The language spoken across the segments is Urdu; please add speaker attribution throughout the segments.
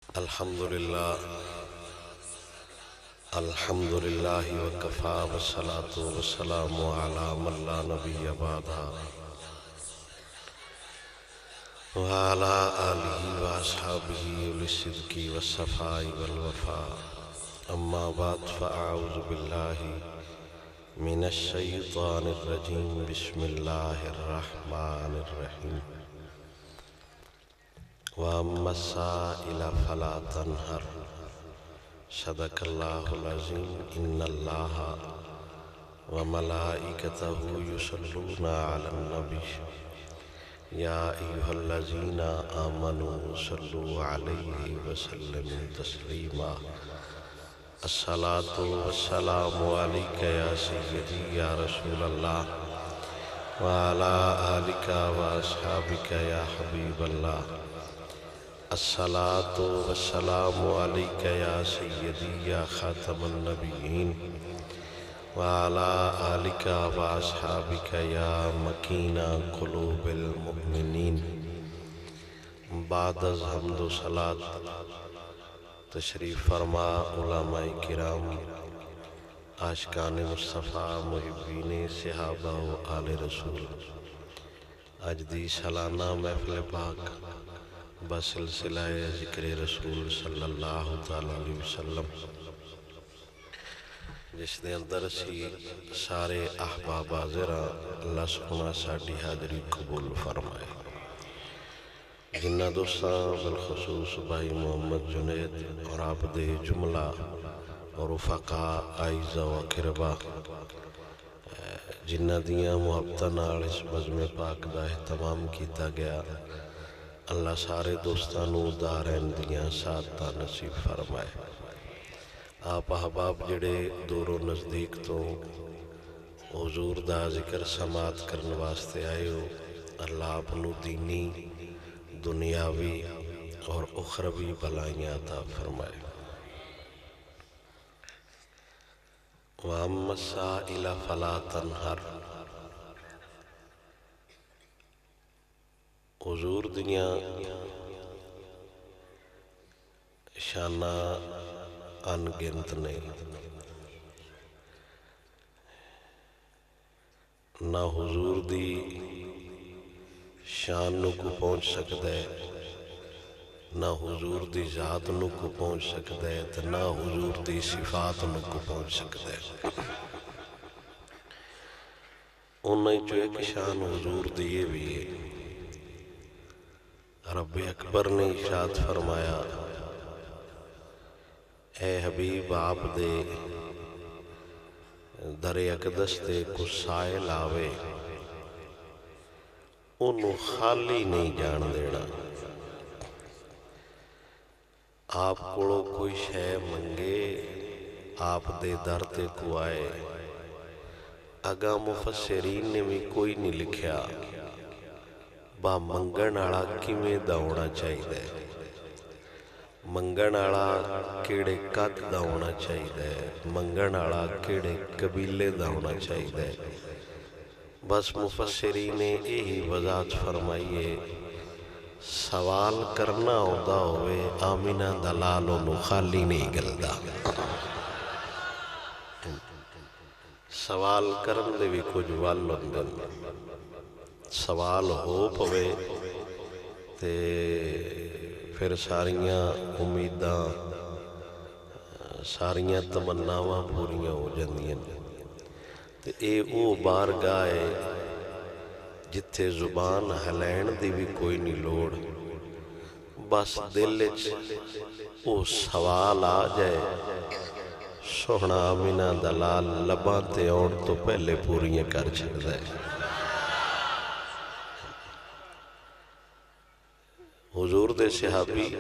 Speaker 1: الحمد للہ وکفا والصلاة والسلام علی من لا نبی بعدہ وعلی آلہ واصحابہ اولی الصدق والصفاء والوفاء اما بعد فاعوذ باللہ من الشیطان الرجیم بسم اللہ الرحمن الرحیم وَأَمَّا السَّائِلَ فَلَا تَنْهَرْ صدق اللہ العظیم ان اللہ وملائکتہ یصلون علی النبی یا ایہا الذین آمنوا صلوا علیہ وسلموا تسلیما الصلاة والسلام علیک یا سیدی یا رسول اللہ وعلی آلک واصحابک یا حبیب اللہ الصلاة والسلام علیک یا سیدی یا خاتم النبیین وعلی آلک واصحابک یا مکین قلوب المؤمنین بعد از حمد و صلاة تشریف فرما علماء کرام عاشقان مصطفیٰ محبین صحابہ و آل رسول اج دی سالانہ محفل پاک بسلسلہ ذکر رسول صلی اللہ علیہ وسلم جس دے اندر سی سارے احباب حاضرہ اللہ سبحانہ ساڈی حاضری قبول فرمائے جنہ دوستاں بالخصوص بھائی محمد جنید اور آپ دے جملہ اور رفقاء آئزہ و قربہ جنہ دیاں محبتاں نال اس بزم پاک دا اہتمام کیتا گیا اللہ سارے دوستانوں دارین دیاں ساتھ نصیب فرمائے آپ احباب جڑے دور و نزدیک تو حضور دا ذکر سماعت کرنے واسطے آئے ہو اللہ آپ نو دینی دنیاوی اور اخروی بلائیاں عطا فرمائے وَأَمَّا السَّائِلَ فَلَا تَنْهَرْ حضور دنیا شانہ انگنت نے نہ حضور دی شان نو کو پہنچ سکتا ہے نہ حضور دی ذات نو کو پہنچ سکتا ہے نہ حضور دی صفات نو کو پہنچ سکتا ہے انہیں جو ایک شان حضور دیئے بھی ہے رب اکبر نے ارشاد فرمایا اے حبیب آپ دے در اقدس تے کچھ سائل آوے انہوں خالی نہیں جان دینا آپ کوڑو کوئی شے منگے آپ دے در تے کو آئے اگا مفسرین نے بھی کوئی نہیں لکھیا با منگن آڑا کیویں دا ہونا چاہیے منگن آڑا کیڑے قد دا ہونا چاہیے منگن آڑا کیڑے قبیلے دا ہونا چاہیے بس مفسرین نے یہی وضاحت فرمائیے سوال کرنا ہوتا ہوئے آمینہ دلالوں نو خالی نہیں گلدا سوال کرن دے بھی کچھ والن دن سوال ہو پوے تے پھر ساریاں امیداں ساریاں تمناواں پوریاں ہو جاندیاں تے اے او بارگاہ ہے جتھے زبان ہلین دی بھی کوئی نہیں لوڑ بس دل وچ او سوال آ جائے سوہنا آمینہ دلال لباں تے آن تو پہلے پوریاں کر چھڑدا ہے حضور دے صحابی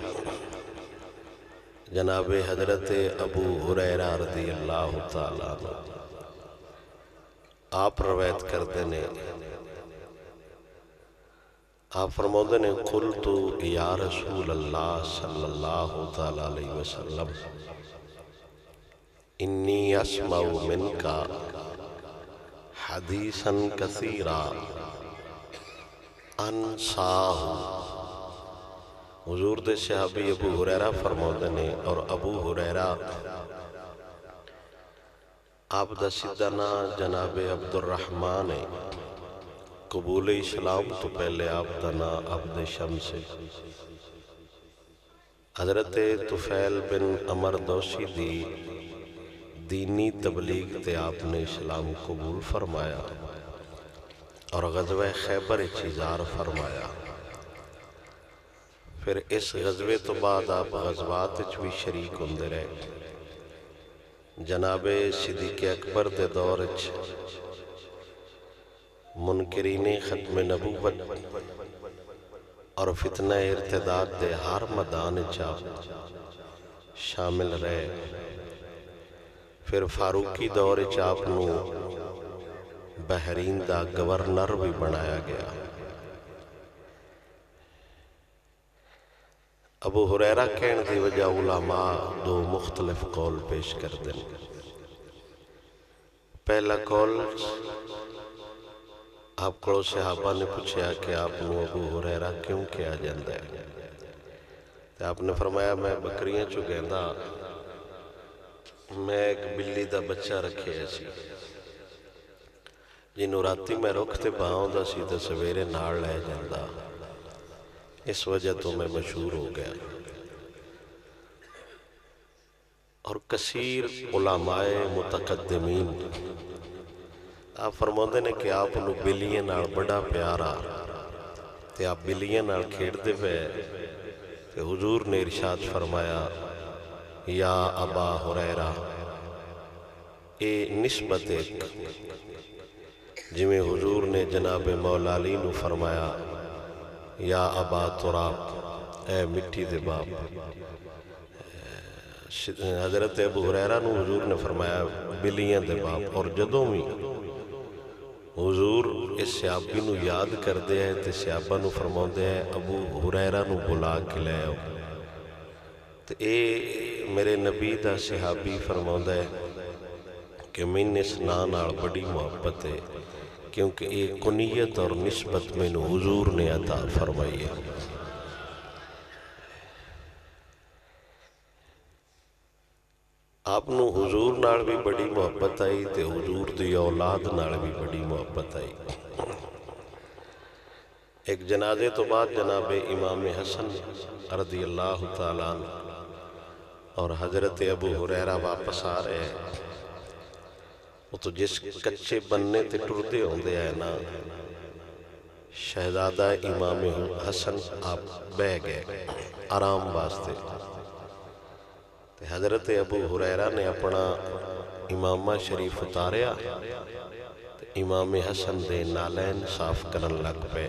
Speaker 1: جناب حضرت ابو ہریرہ رضی اللہ تعالیٰ عنہ آپ روایت کرتے نے آپ فرمودے نے قلتو یا رسول اللہ صلی اللہ تعالیٰ علیہ وسلم انی اسمع منکا حدیثا کثیرا انساہ حضور دے صحابی ابو ہریرہ فرماؤندے نے، اور ابو ہریرہ آپ دا سیدھا نام جناب عبد الرحمن ہے۔ قبول اسلام تو پہلے آپ دا نام عبد شمس ہے۔ حضرت طفیل بن عمر دوسی دی دینی تبلیغ تے آپ نے اسلام قبول فرمایا اور غزوہ خیبر اظہار فرمایا۔ پھر اس غزوے تو بعد آپ غزوات بھی شریک ہوندے رہے۔ جناب صدیق اکبر دے دور منکرین ختم نبوت اور فتنہ ارتداد دے ہر میدان شامل رہے۔ پھر فاروقی دور آپ نو بحرین دا گورنر بھی بنایا گیا۔ ابو ہریرہ کہن دی وجہ علماء دو مختلف قول پیش کر دیں۔ پہلا قول، آپ کو صحابہ نے پوچھا کہ آپ نو ابو ہریرہ کیوں کیا جاندہ ہے؟ تو آپ نے فرمایا میں بکریاں چگیندا، میں ایک بلی دا بچہ رکھے ایسی جنہوں راتی میں رکھتے باؤں دا سی تے سویرے ناڑ لے جاندہ، اس وجہ تو میں مشہور ہو گیا۔ اور کثیر علماء متقدمین آپ فرماندے نے کہ آپ انہوں بلیاں نال بڑا پیارا تے آپ بلیاں نال کھیڑ دے پہ تے حضور نے ارشاد فرمایا یا ابا ہریرہ، اے نسبت ایک جمیں حضور نے جناب مولا علی نو فرمایا یا ابا تراب، اے مٹی دے باپ۔ حضرت ابو ہریرہ نو حضور نے فرمایا بلیاں دے باپ، اور جدوں بھی حضور اس صحابی نو یاد کر دے ہیں تے صحابہ نو فرماؤں دے ہیں ابو ہریرہ نو بلا کے لے آؤ۔ تو اے میرے نبی دا صحابی فرماؤں دے کہ من اس نال بڑی محبت ہے، کیونکہ ایک کنیت اور نسبت میں نو حضور نے عطا فرمائی ہے۔ آپ نو حضور نال بھی بڑی محبت آئی تے حضور دی اولاد نال بھی بڑی محبت آئی۔ ایک جنازے تو بعد جناب امام حسن رضی اللہ تعالیٰ عنہ اور حضرت ابو ہریرہ واپس آ رہے ہیں۔ وہ تو جس کچے بننے تے ٹردے ہوندے ہیں نا، شہزادہ امام حسن آپ بہ گئے آرام واسطے۔ حضرت ابو ہریرہ نے اپنا امامہ شریف اتاریا، امام حسن دے نالین صاف کرن لگ پہ۔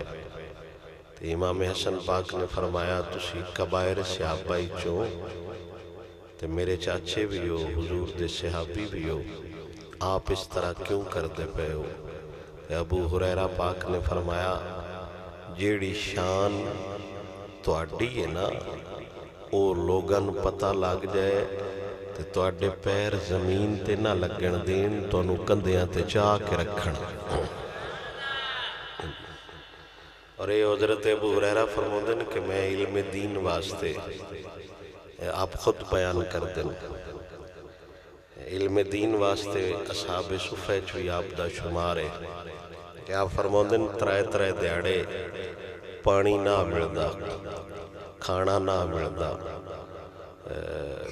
Speaker 1: امام حسن پاک نے فرمایا تسی کبائر صحابہ چوں تے میرے چاچے بھی ہو، حضور دے صحابی بھی ہو، آپ اس طرح کیوں کر دے پہ ہو؟ ابو ہریرہ پاک نے فرمایا جیڑی شان تو اڈی ہے نا، اور لوگاں پتہ لگ جائے تے تو اڈے پیر زمین تے نہ لگن دین، تو انہوں کندیاں تے چاہ کے رکھن۔ اور یہ حضرت ابو ہریرہ فرماؤں نے کہ میں علم دین واسطے آپ خود بیان کر دیں، علم دین واسطے اصحاب صفحہ چوئی آپ دا شمار ہے کہ آپ فرماؤں ترائے ترائے دیاڑے پانی نہ ملدا، کھانا نہ ملدا،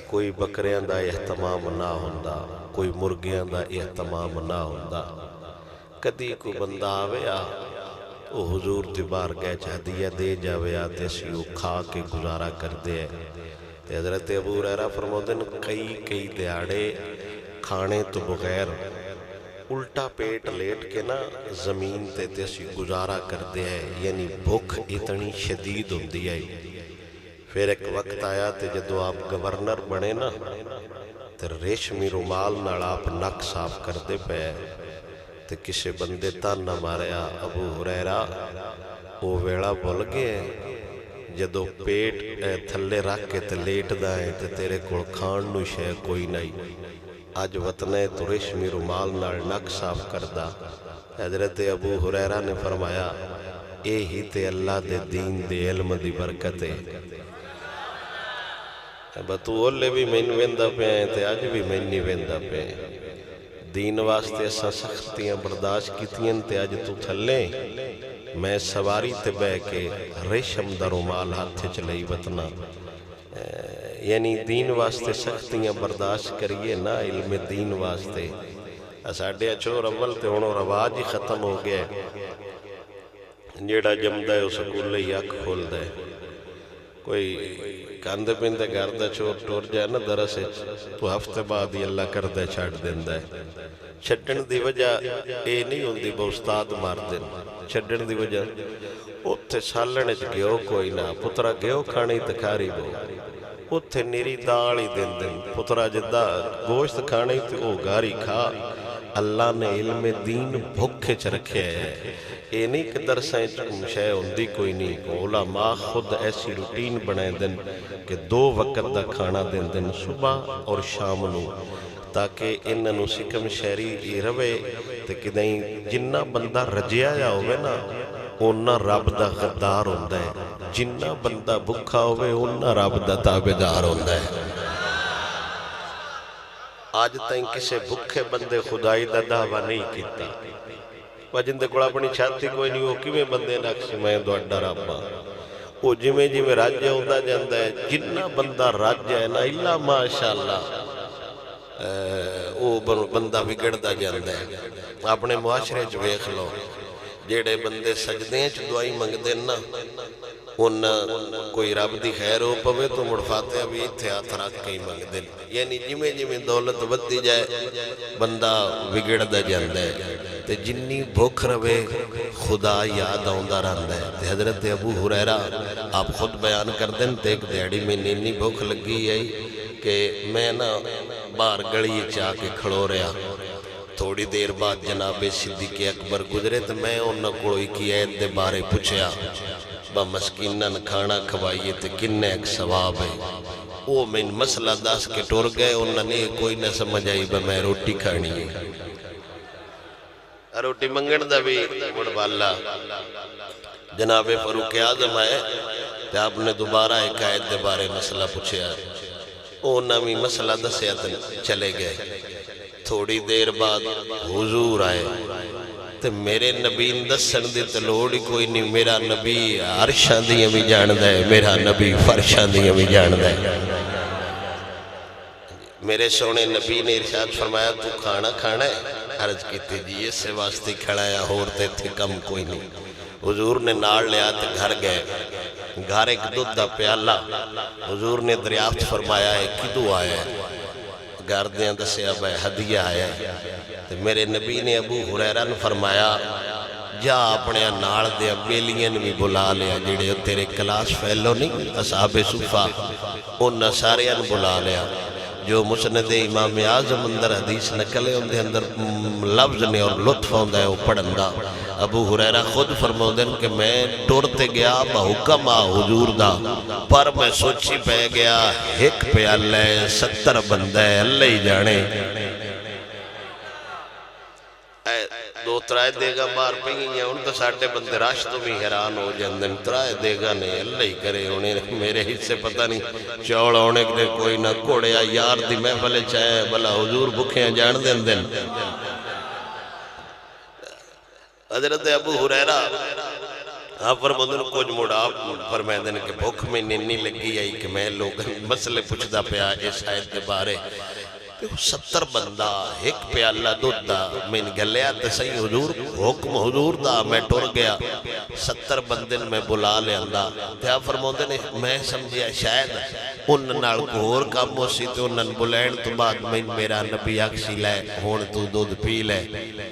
Speaker 1: کوئی بکریاں دا اہتمام نہ ہوندا، کوئی مرگیاں دا اہتمام نہ ہوندا۔ کدی کو بندہ آویا وہ حضور دی بارگاہ ہدیہ دے جاویا تے سیو کھا کے گزارا کر دے۔ حضرت ابو ہریرہ فرماؤں کئی دیاڑے کھانے تو بغیر الٹا پیٹ لیٹ کے نا زمین تے سی گزارا کر دے، یعنی بھوک اتنی شدید ہوندی ہے۔ پھر ایک وقت آیا تے جدو آپ گورنر بنے نا تے ریشمی رومال نال آپ نک صاف کر دے پہ تے کسے بندے تان نہ ماریا ابو ہریرہ وہ ویڑا بول گئے جدو پیٹ تھلے رکھ کے تے لیٹ دائیں تے تیرے کول کھان نو شے کوئی نہیں، آج وطنے تو ریشمی رومال نال نک صاف کردہ۔ حضرت ابو ہریرہ نے فرمایا اے ہی تے اللہ دے دین دے علم دی برکت ہے بتو اولے بھی مین ویندا پہ ہیں تے اج بھی مین نہیں ویندا پہ دین واسطے اساں سختیاں برداشت کیتیاں تے اج تو تھلے میں سواری تے بہ کے ریشم دا رومال ہاتھ چ لئی وطنا یعنی دین واسطے سختیاں برداشت کریے نا علم دین واسطے ساڈے چور اول تے ہن رواج ہی ختم ہو گیا جیڑا جمدا ہے او سکول ہی اکھ کھولدا ہے کوئی کاندے پیندے گھر دا چور ٹور جائے نا درس تو ہفتے بعد ہی اللہ کردہ چھاڑ دیندا ہے چھڈن دی وجہ اے نہیں ہوندی با استاد مار دین چھڈن دی وجہ اوتھے سالن وچ گیو کوئی نہ پترا گیو کھانی تے کھاری بو اوتھے نیری دال ہی دین دین پترا جدا گوشت کھانی تے او گاری کھا اللہ نے علم دین بھوکے چ رکھے ہے یہ نہیں کہ درسیں شے ہوندی کوئی نہیں علماء خود ایسی روٹین بنائے دن کہ 2 وقت دا کھانا دین دن صبح اور شام نو تاکہ انہوں سکم شہری روے تے کدیں جنہ بندہ رجیا یا ہوئے نا اونا رب دا غدار ہوندہ ہے جنہ بندہ بکھا ہوئے اونا رب دا تابدار ہوندہ ہے آج تائیں کسے بکھے بندے خدائی دا دعویٰ نہیں کیتا وجن دے کوڑا اپنی چھاتی کوئی نہیں ہو کیویں بندے نقش میں دوڑا رابا وہ جمیں جمیں راجہ ہوندہ جاندہ ہے جنہ بندہ راجہ ہے نا اللہ ماشاءاللہ وہ بندہ بگڑتا جاندہ ہے اپنے معاشرے چ ویکھ لو جیڑے بندے سجدے چ دعائی منگ دین نا ان کوئی رب دی خیر ہو پوے تو مڑ فاتحہ بھی اتھے ہاتھ رکھ کے ہی منگ دین یعنی جمیں جمیں دولت ودی جائے بندہ بگڑتا جاندہ ہے تے جنی بھوک روے خدا یاد آؤندہ رہندہ ہے تے حضرت ابو ہریرہ آپ خود بیان کر دیں تے ایک دیڑی میں نینی بھوک لگی ہے کہ میں نا بار گڑی چاہ کے کھڑو رہا تھوڑی دیر بعد جناب صدیق اکبر گزرے تو میں انہوں کوئی کی عید دے بارے پوچھیا با مسکینن کھانا کھوائیے تے کنے ایک ثواب ہے وہ میں مسئلہ داس کے ٹور گئے انہوں نے کوئی نہ سمجھ آئی با میں روٹی کھانی ہے روٹی منگن دا بھی مڑ والا جناب فاروق اعظم آئے تے آپ نے دوبارہ ایک عید دے بارے مسئلہ پوچھیا انہوں نے مسئلہ دسیا چلے گئے تھوڑی دیر بعد حضور آئے تے میرے نبی دسن دی تلوڑی کوئی نہیں میرا نبی عرشاں دیاں بھی جاندہ ہے میرا نبی فرشاں دیاں بھی جاندہ ہے میرے سونے نبی نے ارشاد فرمایا تو کھانا کھانا ہے عرض کیتے جی اس سے واسطے کھڑایا ہوتے تھے کم کوئی نہیں حضور نے ناڑ لے آتے گھر گئے گھر ایک دودھ دا پیالہ حضور نے دریافت فرمایا ہے کدو آیا ہے گھر دیاں دسیا بھائی ہدیہ آیا ہے تو میرے نبی نے ابو ہریرہ نے فرمایا جا اپنے ناڑ دیا بیلیاں بھی بلا لیا جڑے تیرے کلاس فیلو نہیں اصحاب صفہ ان ساریاں بلا لیا جو مسند امام اعظم اندر حدیث نکلے ان دے اندر لفظ نے اور لطف ہوندہ ہے وہ پڑھندہ ابو ہریرہ خود فرمودن کہ میں ٹورتے گیا بحکم حضور دا پر میں سوچی پہ گیا ایک پہ اللہ 70 بندہ ہے اللہ ہی جانے دو ترائے دے گا بار پہ گئی ہیں ان تو ساٹھے بندے راش تو بھی حیران ہو جاندن ترائے دے گا نہیں اللہ ہی کرے انہیں میرے حصے پتہ نہیں چوڑ ہونے کے کوئی نہ کوڑیا یار دی محفل چاہے بلا حضور بکھیں جان دن دن حضرت ابو ہریرہ آپ فرمودن کچھ موڑا آپ فرمائے دن کہ بھوک میں نینی لگی آئی کہ میں لوگ مسئلے پوچھتا پیا اس آیت کے بارے 70 بندہ ایک پہ اللہ دودھ دا میں گلیا تے صحیح حضور حکم حضور دا میں ٹور گیا 70 بندن میں بلا لے اللہ تے آپ فرمودے نے میں سمجھیا شاید ان نال گھور کام ہو سی تے انہن بلین تو بعد میں میرا نبی اکسی لائے ہون تو دودھ پی لے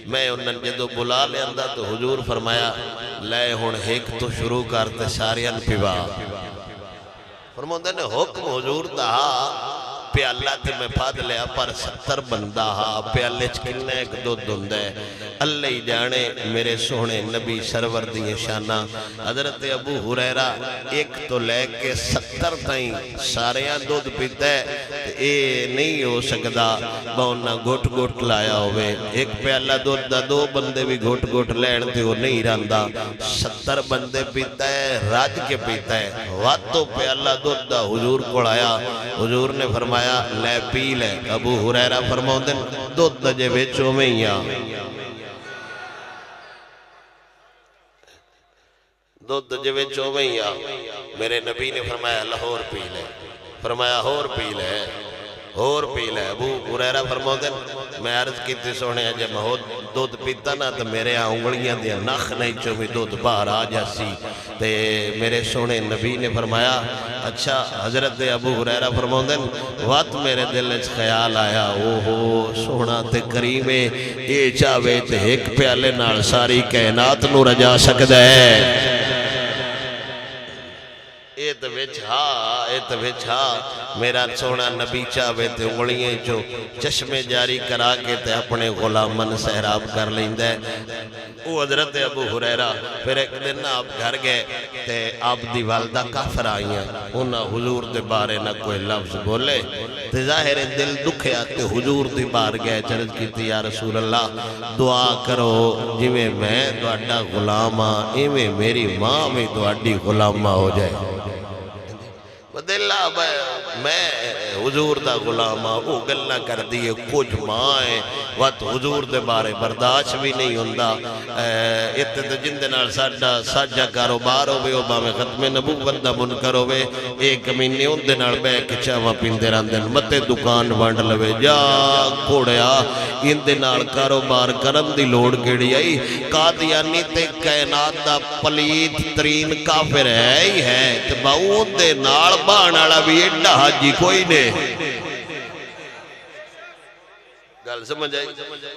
Speaker 1: میں انہن جدو بلا لے اللہ تو حضور فرمایا لائے ہون ایک تو شروع کرتے ساریاں پیوا فرمودے نے حکم حضور دا پہ پیالہ تے میں پھاد لیا پر 70 بندہ ہا پیالے چکنے ایک دودھ ہوندے اللہ ہی جانے میرے سونے نبی سرور دی شانہ حضرت ابو ہریرہ ایک تو لے کے 70 تائیں ساریاں دودھ پیتا ہے اے نہیں ہو سکدا باؤنہ گھٹ گھٹ لایا ہوئے ایک پیالہ دودھ دا 2 بندے بھی گھٹ گھٹ لین تے وہ نہیں راندہ 70 بندے پیتا ہے راج کے پیتا ہے واتو پیالہ دودھ دا حضور کو آیا حضور نے فرمایا لے پی لے ابو ہریرہ فرماؤں دن دودھ دا جے بیچو میں ہی دودھ جے بیچو میں ہی میرے نبی نے فرمایا لاہور پی لے فرمایا ہور پی لے اور پی لے ابو ہریرہ فرماؤں دن میں عرض کی تھی سونے جب میں دودھ پیتا نا تو میرے انگلیاں دیا نخ نہیں چومی دودھ باہر آ جاسی تے میرے سونے نبی نے فرمایا اچھا حضرت ابو ہریرہ فرماؤں دن وقت میرے دل اچھ خیال آیا اوہو سونا تے کریمے اے چاہوے تے ایک پیالے نال ساری کائنات نو رجا سکدا ہے اے تو وچھا میرا سونا نبی چاہوے تے انگلیاں جو چشمے جاری کرا کے تے اپنے غلامن سہراب کر لیندہ ہے وہ حضرت ابو ہریرہ پھر ایک دن آپ گھر گئے تے آپ دی والدہ کافر آئیاں انہاں حضور دے بارے نہ کوئی لفظ بولے تے ظاہر دل دکھے آتے حضور دی بار گئے چرج کی تھی یا رسول اللہ دعا کرو جویں میں دوڑا غلامہ ایویں میری ماں میں دوڑی غلامہ ہو جائے بدلہ میں حضور دا غلامہ او گلنہ کر دیئے کچھ مائیں وقت حضور دے بارے برداشت بھی نہیں ہوندہ اتنے جندنال ساجہ کاروبار ہوئے اوبا میں ختم نبوت دا منکر ہوئے ایک مہینے اندنال بے کچھاواں پیندے راندن متے دکان بانڈ لوے جا کھوڑیا اندنال کاروبار کرن دی لوڑ کیڑی آئی قادیانی تے کائنات دا پلید ترین کافر ہے ہی ہے کہ باؤں دے نال بانالا بھی ایڈا حاجی کوئی نے گل سمجھ آئی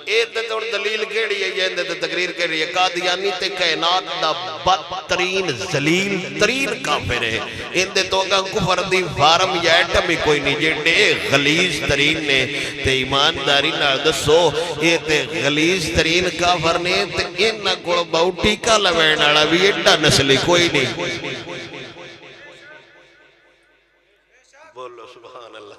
Speaker 1: اے تے تو دلیل کیڑی ہے یہ اندے تے تقریر کیڑی ہے قادیانی تے کائنات دا بدترین ذلیل ترین کافر ہے اندے تو اگاں کفر دی فارم یا ایٹم ہی کوئی نہیں جیڑے غلیظ ترین نے تے ایمانداری نہ دسو اے تے غلیظ ترین کافر نے تے انہاں کول باؤٹی کا لوین والا بھی ایڈا نسلی کوئی نہیں بولو سبحان اللہ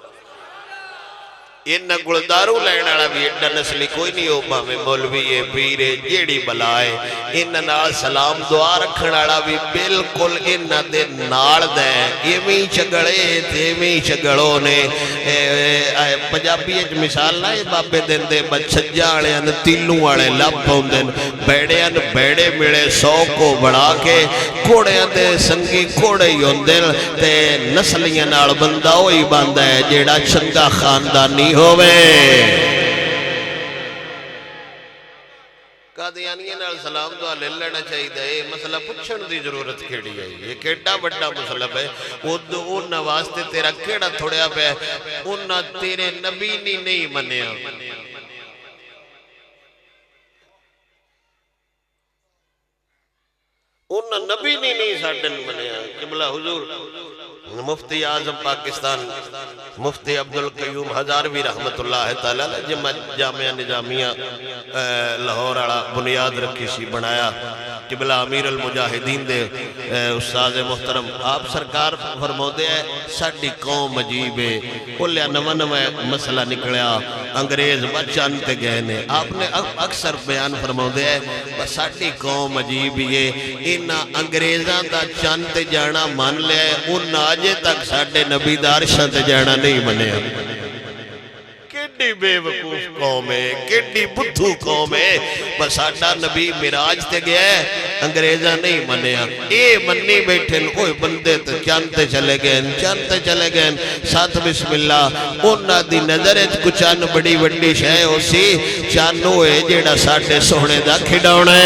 Speaker 1: انہاں کول دارو لین والا بھی ایڈا نسلی کوئی نہیں ہو بھاویں مولوی پیرے جیڑی بلائے انہاں نال سلام دعا رکھن والا بھی بالکل انہاں دے نال دے ایویں چگڑے تے ایویں چگڑوں نے پنجابی وچ مثال نہ بابے دیندے بچھجاں والے ان تیلوں والے لب ہوندے بیڑیاں بیڑے ملے 100 کو بڑھا کے گھوڑیاں دے سنگی گھوڑے ہی ہوندے تے نسلیاں نال بندہ وہی بندا ہے جیڑا چنگا خاندانی ہوئے قادیانیاں نال سلام دعا لے لینا چاہیے یہ مسئلہ پوچھن دی ضرورت کیڑی ہے یہ کیڑا بڑا مسئلہ ہے انہاں واسطے تیرا کیڑا تھوڑیا پہ انہاں تیرے نبی نہیں منیا انہاں نبی نہیں ساڈن منیا قبلہ حضور مفتی اعظم پاکستان مفتی عبدالقیوم ہزاروی رحمت اللہ تعالیٰ جامعہ نظامیہ لاہور آڑا بنیاد رکھی سی بنایا قبلہ امیر المجاہدین دے استاذ محترم آپ سرکار فرمو دے ساڑی قوم عجیب ہے کلیا نوہ مسئلہ نکلیا انگریز بچانتے گئے نے آپ نے اکثر بیان فرمو دے ساڑی قوم عجیب ہے انہا انگریزاں دا چانتے جانا مان لے ان آجے تک ساڑے نبی دارشاں تے جانا نہیں منے کیڑی بے وقوف قوم ہے کیڑی بدھو قوم ہے بس ساڑا نبی مراج تے گیا ہے انگریزاں نہیں منیا اے منی بیٹھن اوہ بندے تے چانتے چلے گئے ساتھ بسم اللہ انہا دی نظرت کچھان بڑی بڑی شے ہو سی چانو ہے جیڑا ساڑے سونے دا کھڑاؤنے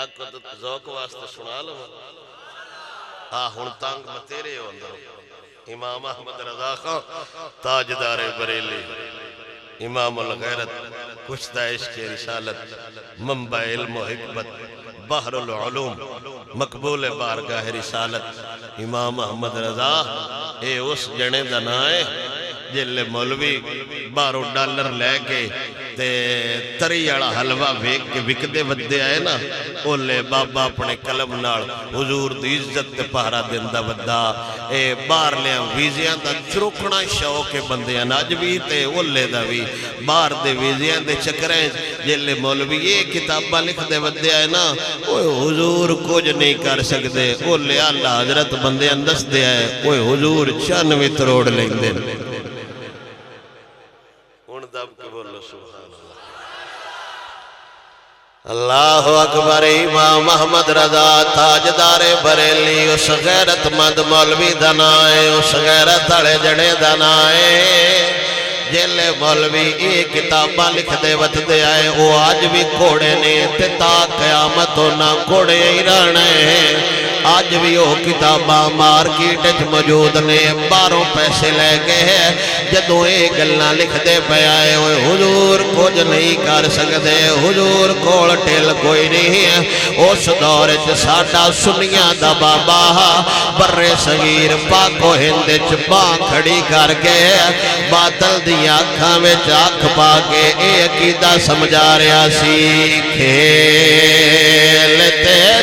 Speaker 1: آکو تو ذوق واسطے سنا لو ہن تانگ متیرے ہو اندر امام احمد رضا خان تاجدار بریلی امام الغیرت کشتہ عشق رسالت منبع علم و حکمت بحر العلوم مقبول بارگاہ رسالت امام محمد رضا اے اس جنے دا نا ہے جلے مولوی بارو ڈالر لے کے تے تری اڑا حلوہ وک دے ودے آئے نا اولے بابا اپنے قلم نال حضور دی عزت تے پہرا دیندہ ودا اے بار لیاں ویزیاں دا چروکنا شوق بندیاں ناج بھی تے اولے دا بھی بار دے ویزیاں دے چکریں جلے مولوی یہ کتابہ لکھ دے ودے آئے نا اوہ حضور کچھ نہیں کر سکتے اولے اللہ حضرت بندیاں دس دے آئے اوہ حضور 96 تروڑ لیں دے دب کے بولو سبحان اللہ اکبر امام محمد رضا تاجدار بریلی اس غیرت مند مولوی دنائے اس غیرت اڑے جڑے دنائے جیلے مولوی ایک کتابہ لکھ دے وط دے آئے وہ آج بھی کوڑے نے تا قیامت ہونا کوڑے ہی رہنے آج بھی وہ کتابہ مارکیٹ موجود نے باروں پیسے لے گئے جدوں ایک گلنا لکھ دے پہ آئے ہوئے حضور کچھ نہیں کر سکتے حضور کول ٹیل کوئی نہیں ہے اس دور ساڈا سنیاں دا بابا بر صغیر پاکو ہند چباں کھڑی کر کے باطل دیا آنکھاں میں آنکھ پا کے اے عقیدہ سمجھا رہا سی کھیلتے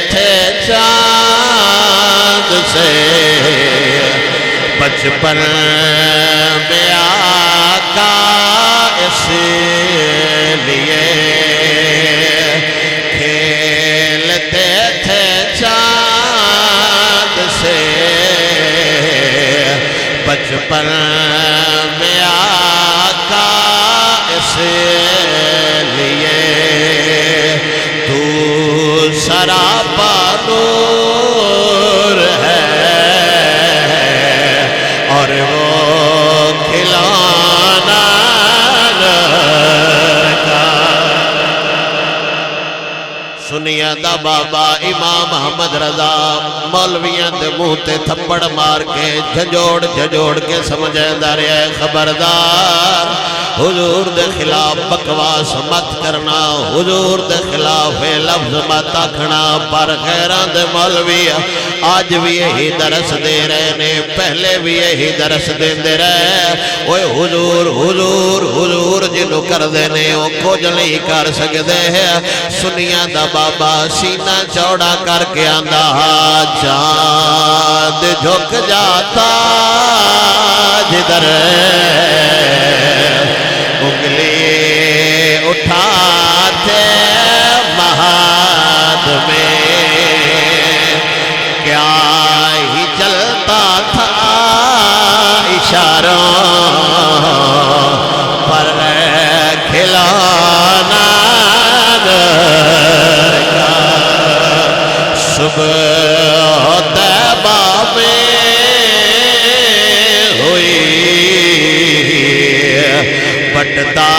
Speaker 1: تھے چاند سے بچپن میں آقا اس لیے کھیلتے تھے چاند سے بچپن میں آقا اس لیے تو سراپا نور ہے اور وہ کھلانا کا سنیا دا بابا امام محمد رضا مولویاں دے منہ تے تھپڑ مار کے جھجوڑ کے سمجھے دارے خبردار حضور دے خلاف بکواس مت کرنا حضور دے خلاف لفظ مت آکھنا پر غیران دے مولوی آج بھی یہی درس دے رہے نے پہلے بھی یہی درس دے رہے اوہ حضور حضور حضور جنہوں کر دینے وہ کچھ نہیں کر سکتے ہیں سنیا دا بابا سینہ چوڑا کر کے آندہ چاند جھک جاتا جدھر انگلی اٹھاتے مہاد میں کیا ہی چلتا تھا اشاروں پر کھلانا کا صبح طیبہ میں ہوئی بٹتا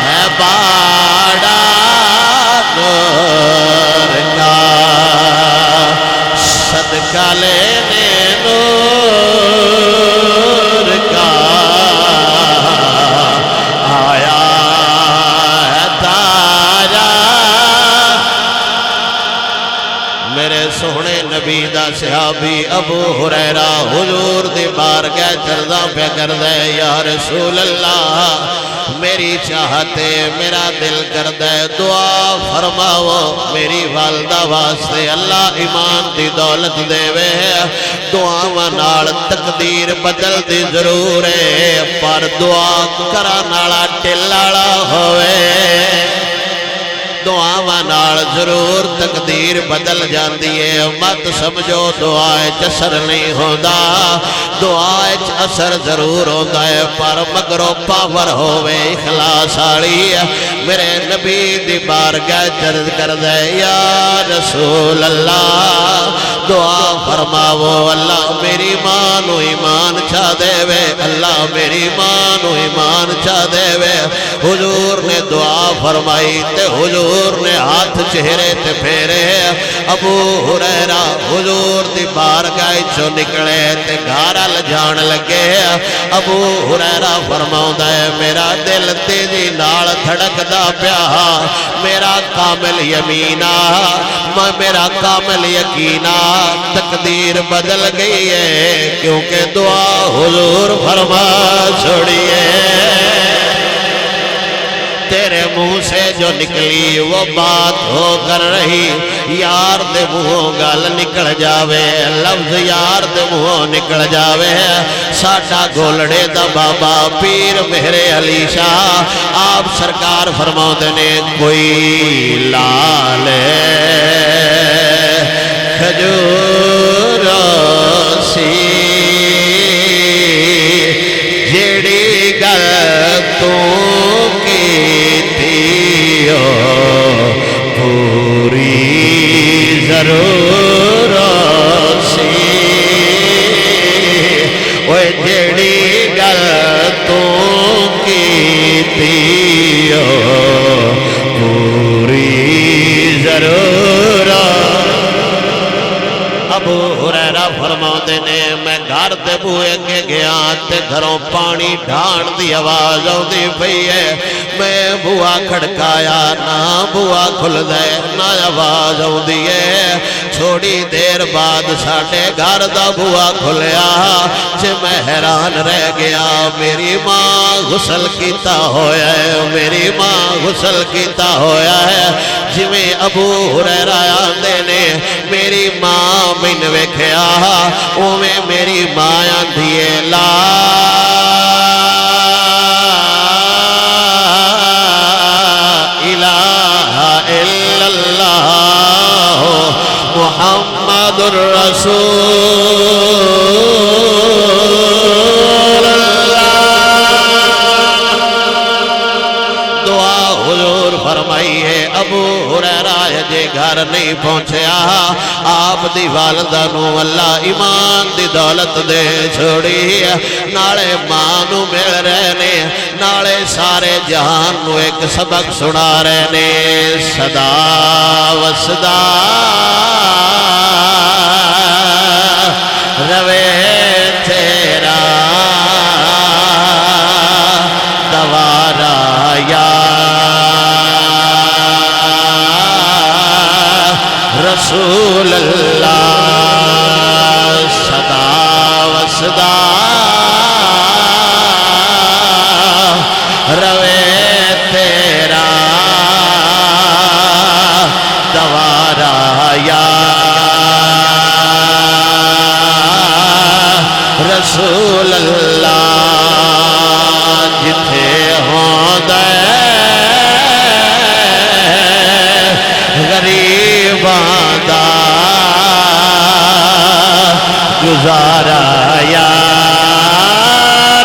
Speaker 1: ہے باڑا نور کا صدقہ لینے نور کا آیا ہے تاجا میرے سونے نبی دا صحابی ابو ہریرہ حضور دی بارگاہ چردہ پہ کر دے یا رسول اللہ میری چاہتے میرا دل کر دے دعا فرماؤ میری والدہ واسطے اللہ ایمان دی دولت دے وے دعا ونال تقدیر بدل دی ضرور ہے پر دعا کرانالا ٹلالا ہوئے دعا نال ضرور تقدیر بدل جاندی ہے مت سمجھو دعائے اثر نہیں ہوندہ دعائے اثر ضرور ہوندہ ہے پر مگرو پاور ہوئے اخلاص آڑی میرے نبی دی بارگاہ چرد کر دے یا رسول اللہ دعا فرماو اللہ میری ماں نو ایمان چا دے وے اللہ میری ماں نو ایمان چا دے وے حضور نے دعا فرمائی تے حضور نے ہاتھ چہرے تے پھیرے ابو ہریرہ حضور دی بارگاہ چو نکلے تے گھارا لجان لگے ابو ہریرہ فرماؤں ہے میرا دل تیزی نال دھڑک دا پیا میرا کامل یمینہ میرا کامل یقینہ تقدیر بدل گئی ہے کیونکہ دعا حضور فرما چھوڑیے تیرے منہ سے جو نکلی وہ بات ہو کر رہی یار دے منہوں گل نکل جاوے لفظ یار دے منہوں نکل جاوے ساڈا گولڑے دا بابا پیر میرے علی شاہ آپ سرکار فرماؤں نے کوئی لال کھجور سی جیڑی گل تو پوری ضرور سی وہ جیڑی گل تو کیتی پوری ضرور ابو ہریرہ فرماتے نے میں گھر دے بوئے کے گیا تے گھروں پانی ڈھان دی آواز آؤندی پئی ہے میں بوا کھڑکایا نہ بوا کھل دے نہ آواز آؤندی ہے چھوڑی دیر بعد ساڑھے گھر دا بوا کھلیا چھ میں حیران رہ گیا میری ماں غسل کیتا ہویا ہے میری ماں غسل کیتا ہویا ہے جویں ابو ہریرہ آندے نے میری ماں میں ویکھیا اوویں میری ماں آندھی ہے لا الہ الا اللہ محمد الرسول اللہ دعا حضور فرمائی ہے ابو ہریرہ جے گھر نہیں پہنچیا آپ دی والدہ نو اللہ ایمان دی دولت دے چھوڑی نالے ماں نو مل رہنے نالے سارے جہان نو ایک سبق سنا رہنے صدا وصدا روے تیرا دوارا یا رسول اللہ صدا وصدا روے تیرا دوارا یا رسول اللہ جتھے ہوں دے غریباں دا گزارا یا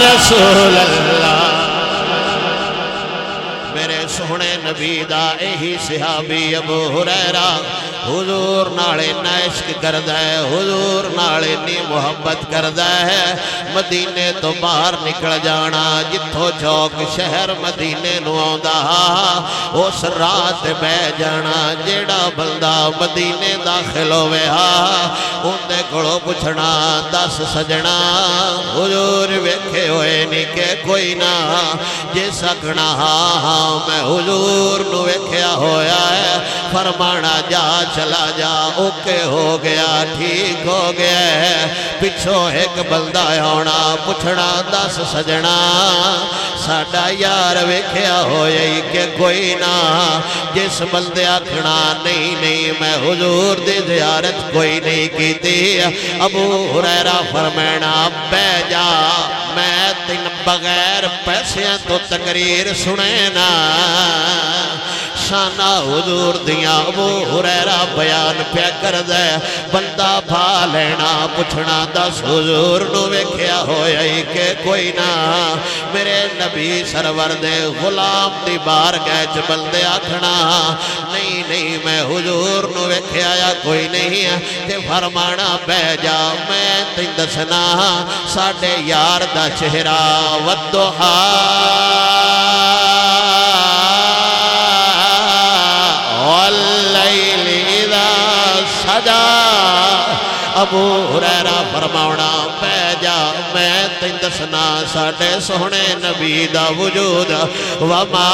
Speaker 1: رسول اللہ میرے سونے نبی دا اہی صحابی ابو ہریرہ حضور نالے عشق کردہ ہے حضور نالے نی محبت کردہ ہے مدینے تو باہر نکل جانا جتھو چوک شہر مدینے نو آندا اس رات بہ جانا جیڑا بندہ مدینے داخل ہوئے اندے کڑو پچھنا دس سجنا حضور ویکھے ہوئے نہیں کہ کوئی نہ جے سکنا میں حضور نو ویکھیا ہویا ہے فرمانا جا چلا جا اوکے ہو گیا ٹھیک ہو گیا ہے پچھو ایک بندہ ہونا پچھنا دس سجنا ساڑھا یار ویکھیا ہوئی کہ کوئی نہ جس بندے آکھنا نہیں میں حضور دی زیارت کوئی نہیں کی تھی ابو ہریرہ فرمانا بے جا میں تن بغیر پیسے تو تقریر سنے نا شانہ حضور دیاں ابو ہریرہ بیان پیا کر دے بندہ بھا لینا پوچھنا دس حضور نو ویکھیا ہویا ہی کہ کوئی نہ میرے نبی سرور دے غلام دی بار گئے بندے آکھنا نہیں نہیں میں حضور نو ویکھیا یا کوئی نہیں ہے تے فرمانا بے جا میں تین دسنا ساڑھے یار دا چہرہ والدحا واللیل اذا سجا ابو ہریرہ فرماؤنا پہ جا میں تین دسنا ساڑھے سونے نبی دا وجود وما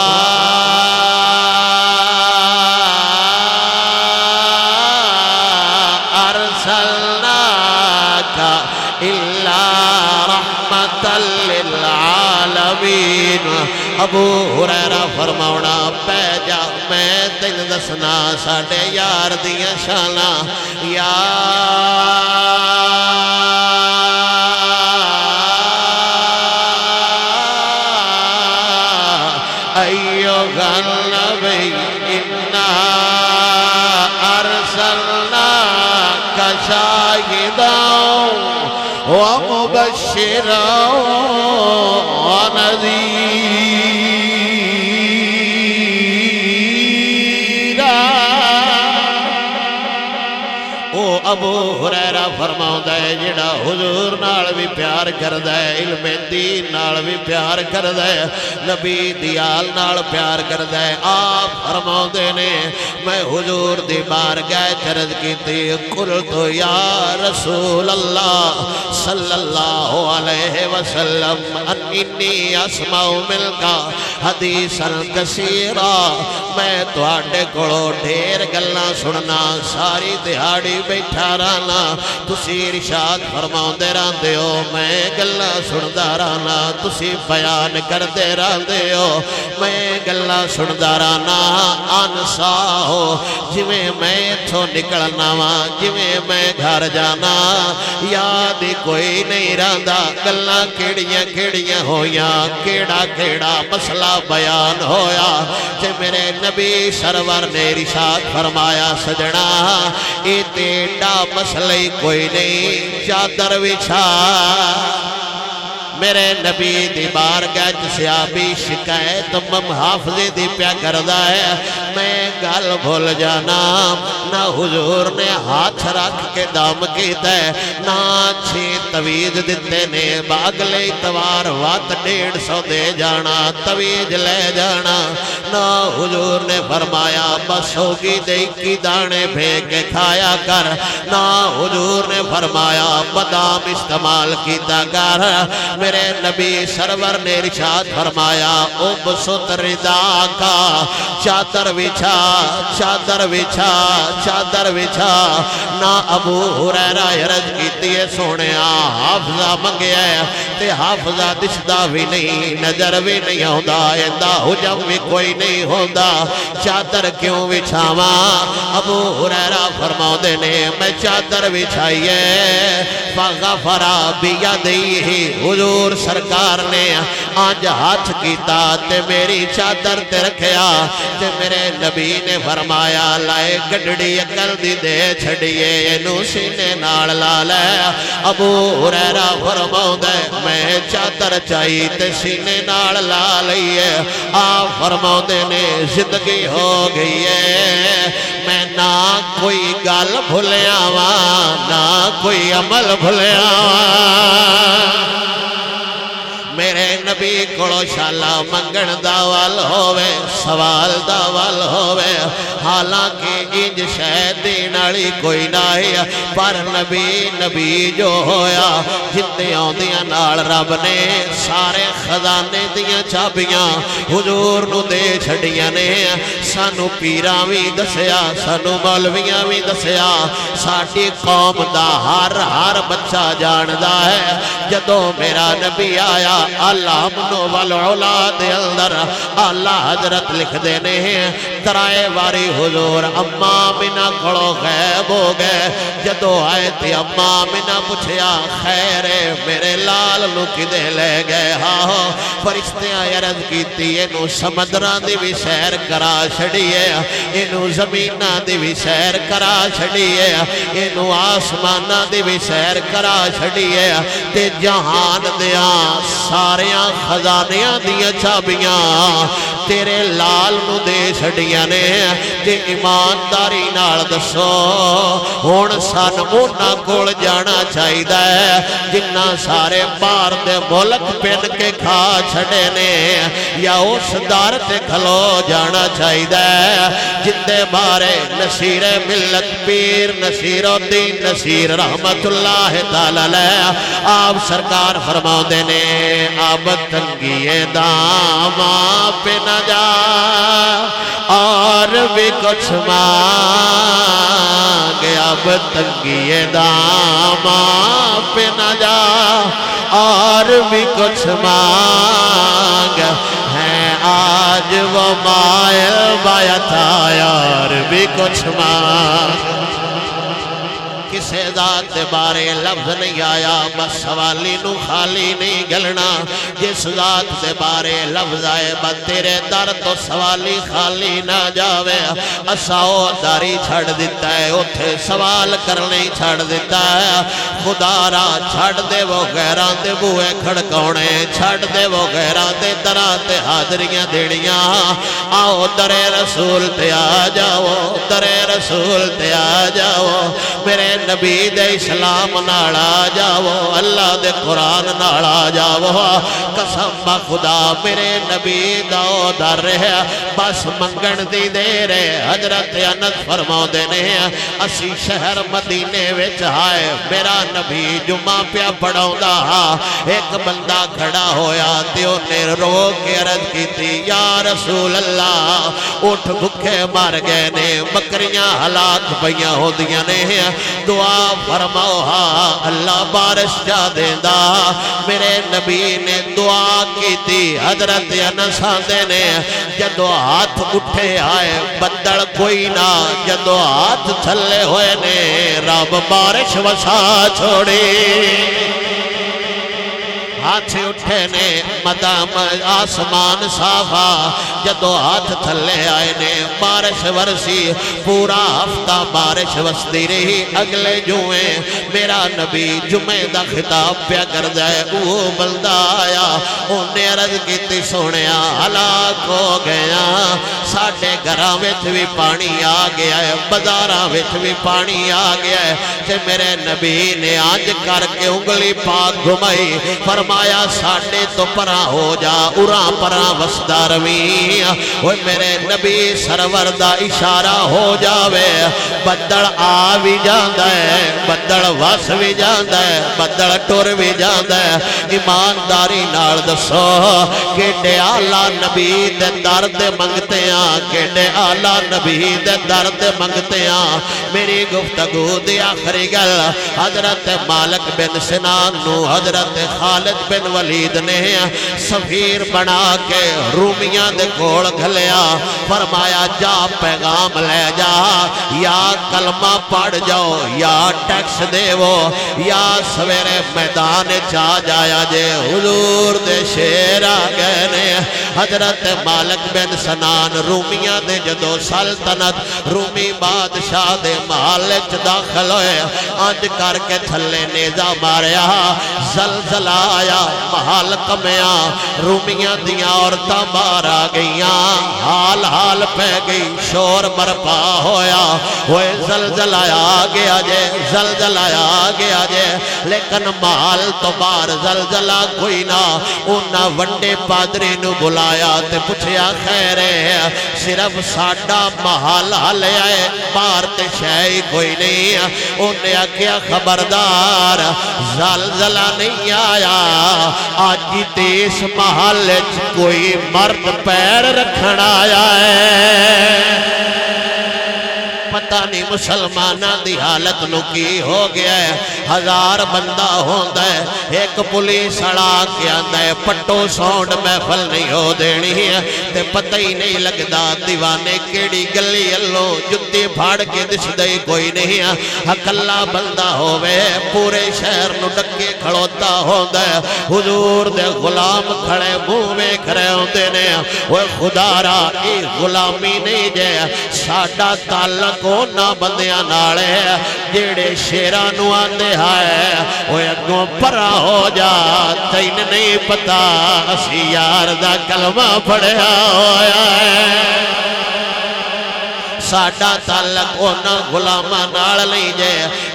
Speaker 1: ارسلناک الا رحمتا للعالمین ابو ہریرہ فرماؤنا پہ جا میں تین دسنا ساڑھے یار دیاں شانا یا ایوہ النبی انا ارسلناک شاہدا ومبشرا ونذیرا او ابو ہریرہ فرماؤں ہے جڑا حضور نال بھی پیار کر دے علم دین نال بھی پیار کر دے نبی دیال نال پیار کر دے آپ فرماؤں دے نے میں حضور دی بارگاہ چرد کی تھی قلتو یا رسول اللہ صلی اللہ علیہ وسلم انی اسمع ملکا حدیثا کثیرا میں تو آٹے کڑو ڈھیر گلنا سننا ساری دہاڑی بیٹھا رانا تسی ارشاد فرماؤں دے ران دے ہو میں گلنا سندہ رانا تسی بیان کر دے ران دے ہو میں گلنا سندہ رانا آنسا ہو جویں میں تھو نکلنا وا جویں میں گھر جانا یادی کوئی نہیں راندا گلنا کیڑیاں کیڑیاں ہویاں کیڑا کیڑا مسئلہ بیان ہویا جے میرے نبی سرور نے ارشاد فرمایا سجنا اے تیڑا مسئلہ کوئی نہیں چادر وچھا میرے نبی دی بارگاہ صحابی شکایت حافظی دی پیا کردہ ہے میں گل بھول جانا نہ حضور نے ہاتھ رکھ کے دام کیتا ہے نہ چھے تویج دیتے نے باگلے توار وات 150 دے جانا تویج لے جانا نہ حضور نے فرمایا بس ہوگی دے کی دانے بھیگ کے کھایا کر نہ حضور نے فرمایا بادام استعمال کیتا کر میرے نبی سرور نے ارشاد فرمایا ابسط ردا کا چادر وچھا چادر وچھا چادر وچھا نہ ابو ہریرہ عرض کیتی ہے سونے حافظہ منگیا ہے تے حافظہ دشدہ بھی نہیں نظر بھی نہیں ہوندہ ایندہ حجم بھی کوئی نہیں ہوندہ چادر کیوں وچھاواں ابو ہریرہ فرماؤ دینے میں چادر وچھائیے فغفرہ بیدیہ حضور سرکار نے آج ہاتھ کیتا تے میری چادر تے رکھیا تے میرے نبی نے فرمایا لائے گڈڑی اکل دی دے چھڑیے انو سینے ناڑ لالے ابو ہریرہ فرماؤں دے میں چادر چاہی تے سینے ناڑ لالئیے آپ فرماؤں دے نے زندگی ہو گئی ہے میں نہ کوئی گال بھولے آواں نہ کوئی عمل بھولے آواں میرے نبی کڑو شالا منگن داوال ہووے سوال داوال ہووے حالانکہ انج شہدین علی کوئی نائی پر نبی جو ہویا جتیاں دیاں نال رب نے سارے خزانے دیاں چابیاں حضور نو دے چھڑیاں نے سانو پیراں بھی دسیا سانو مولویاں بھی دسیا ساڑھی قوم دا ہر بچہ جاندہ ہے جدو میرا نبی آیا اللہ منو والعلا دے اندر اللہ حضرت لکھ دینے ہیں ترائے واری حضور اما آمنہ کھڑو غیب ہو گئے جدو آئے تھی اما آمنہ پوچھیا خیر میرے لال نو کدے لے گئے ہاں فرشتیاں عرض کیتی اینو سمندران دی بھی سیر کرا چھڑیے اینو زمینہ دی بھی سیر کرا چھڑیے اینو آسمانہ دی بھی سیر کرا چھڑیے تے جہان دیاں ساریاں خزانیاں دیاں چابیاں تیرے لال نو دے چھڑیاں نے تے ایمانداری نال دسو ہون سان اونا کول جانا چاہی ہے جنہ سارے بار دے ملک پین کے کھا چھڑے نے یا اس دار تے کھلو جانا چاہی ہے جندے بارے نصیر ملت پیر نصیر الدین نصیر رحمت اللہ تعالی آپ سرکار فرماؤ دینے اب تنگی داما پہ نہ جا اور بھی کچھ مانگے اب تنگی داما پہ نہ جا اور بھی کچھ مانگ ہے آج وہ مائل بایت آیا اور بھی کچھ مانگ کسے ذات بارے لفظ نہیں آیا بس سوالی نو خالی نہیں گلنا جس ذات بارے لفظ آئے بس تیرے در تو سوالی خالی نہ جاوے اساؤ داری چھڑ دیتا ہے اتھے سوال کرنے چھڑ دیتا ہے خدا را چھڑ دے وہ غیران دے بوئے کھڑکونے چھڑ دے وہ غیران دے دران دے حاضریاں دیڑیاں آؤ در رسول تے آ جاؤ در رسول تے آ جاؤ میرے نبی دے اسلام ناڑا جاؤ اللہ دے قرآن ناڑا جاؤ قسم با خدا میرے نبی داؤ در رہے بس منگن دی دے رہے حضرت انس فرماؤ دینے اسی شہر مدینے وچ آئے میرا نبی جمعہ پیا پڑھاؤں دا ایک بندہ کھڑا ہویا تیوں نے رو کے عرض کی تھی یا رسول اللہ اٹھ بھکے مار گئے نے بکریاں ہلاک بیاں ہو دیا نے دعا فرماؤ اللہ بارش جا دیندہ میرے نبی نے دعا کی تھی حضرت انس دینے جدو ہاتھ اٹھے آئے بدڑ کوئی نہ جدو ہاتھ تھلے ہوئے نے رب بارش وسا چھوڑی ہاتھ اٹھے نے مدام آسمان صافا جدو ہاتھ تھلے آئے نے بارش ورسی پورا ہفتہ بارش وستی رہی اگلے جوئیں میرا نبی جمعہ دا خطاب پیا کر جائے وہ بلدہ آیا انہیں عرض کیتی سونیا ہلاک ہو گیا ساڑھے گھراں وچ بھی پانی آ گیا ہے بازاراں وچ بھی پانی آ گیا ہے کہ میرے نبی نے آج کر کے انگلی پاک گھمائی فرمایا ساڑھے تو پرا ہو جا اُراں پرا وسدہ روی وہ میرے نبی سرور دا اشارہ ہو جاوے بدڑ آ بھی جاندہ ہے بدڑ وس بھی جاندہ ہے بدڑ ٹور بھی جاندہ ہے ایمانداری نال دسو کیڑے آلہ نبی دے درد منگتے ہیں کیڑے آلہ نبی دے درد منگتے ہیں میری گفتگو دی آخری گل حضرت مالک بن سنان نو حضرت خالد بن ولید نے سفیر بنا کے رومیاں دے کوڑ گھلیا فرمایا جا پیغام لے جا یا کلمہ پڑھ جاؤ یا ٹیکس دے وہ یا سویرے میدان چا جایا جے حضور دے شیر آگئے نے حضرت مالک بن سنان رومیاں دے جدو سلطنت رومی بادشاہ دے محلچ داخل ہوئے آج کر کے تھلے نیزہ ماریا زلزلہ آیا محل کمیاں رومیاں دیاں عورتاں باہر آ گئیاں حال حال پہ گئی شور برپا ہویا ہوئے زلزلہ آ گیا جے زلزلہ آ گیا جے لیکن محل تو باہر زلزلہ کوئی نہ انہاں ونڈے پادری نو بلایا تے پوچھیا خیر ہے صرف ساڑھا محل حل آئے باہر تے شہی کوئی نہیں انہیں کیا خبردار زلزلہ نہیں آیا آج تیس محل کوئی مرد پیر رکھنا آیا ہے پتہ نہیں مسلمانہ دی حالت نو کی ہو گیا ہے. 1000 بندہ ہوندہ ہے, ایک پولیس اڑا کے آندہ ہے پٹو سونڈ محفل نہیں ہو دینی ہے, تے پتہ ہی نہیں لگدا دیوانے کیڑی گلی اللہ جتی پھاڑ کے دس دئی کوئی نہیں ہے. اکلا بندہ ہوئے پورے شہر نو ڈکے کھڑوتا ہوندہ ہے. حضور دے غلام کھڑے منہ میں کھڑے ہوندے نے, وہ خدا را ای غلامی نہیں جے ساڈا تعلق ہونا بندیاں نالے جیڑے شیرانو آندے ہائے وہ اگوں پرا ہو جا تین نہیں پتا اسی یار دا کلمہ پڑھیا ہویا ہے. ساڈا تعلق ہونا غلامہ نال نہیں جے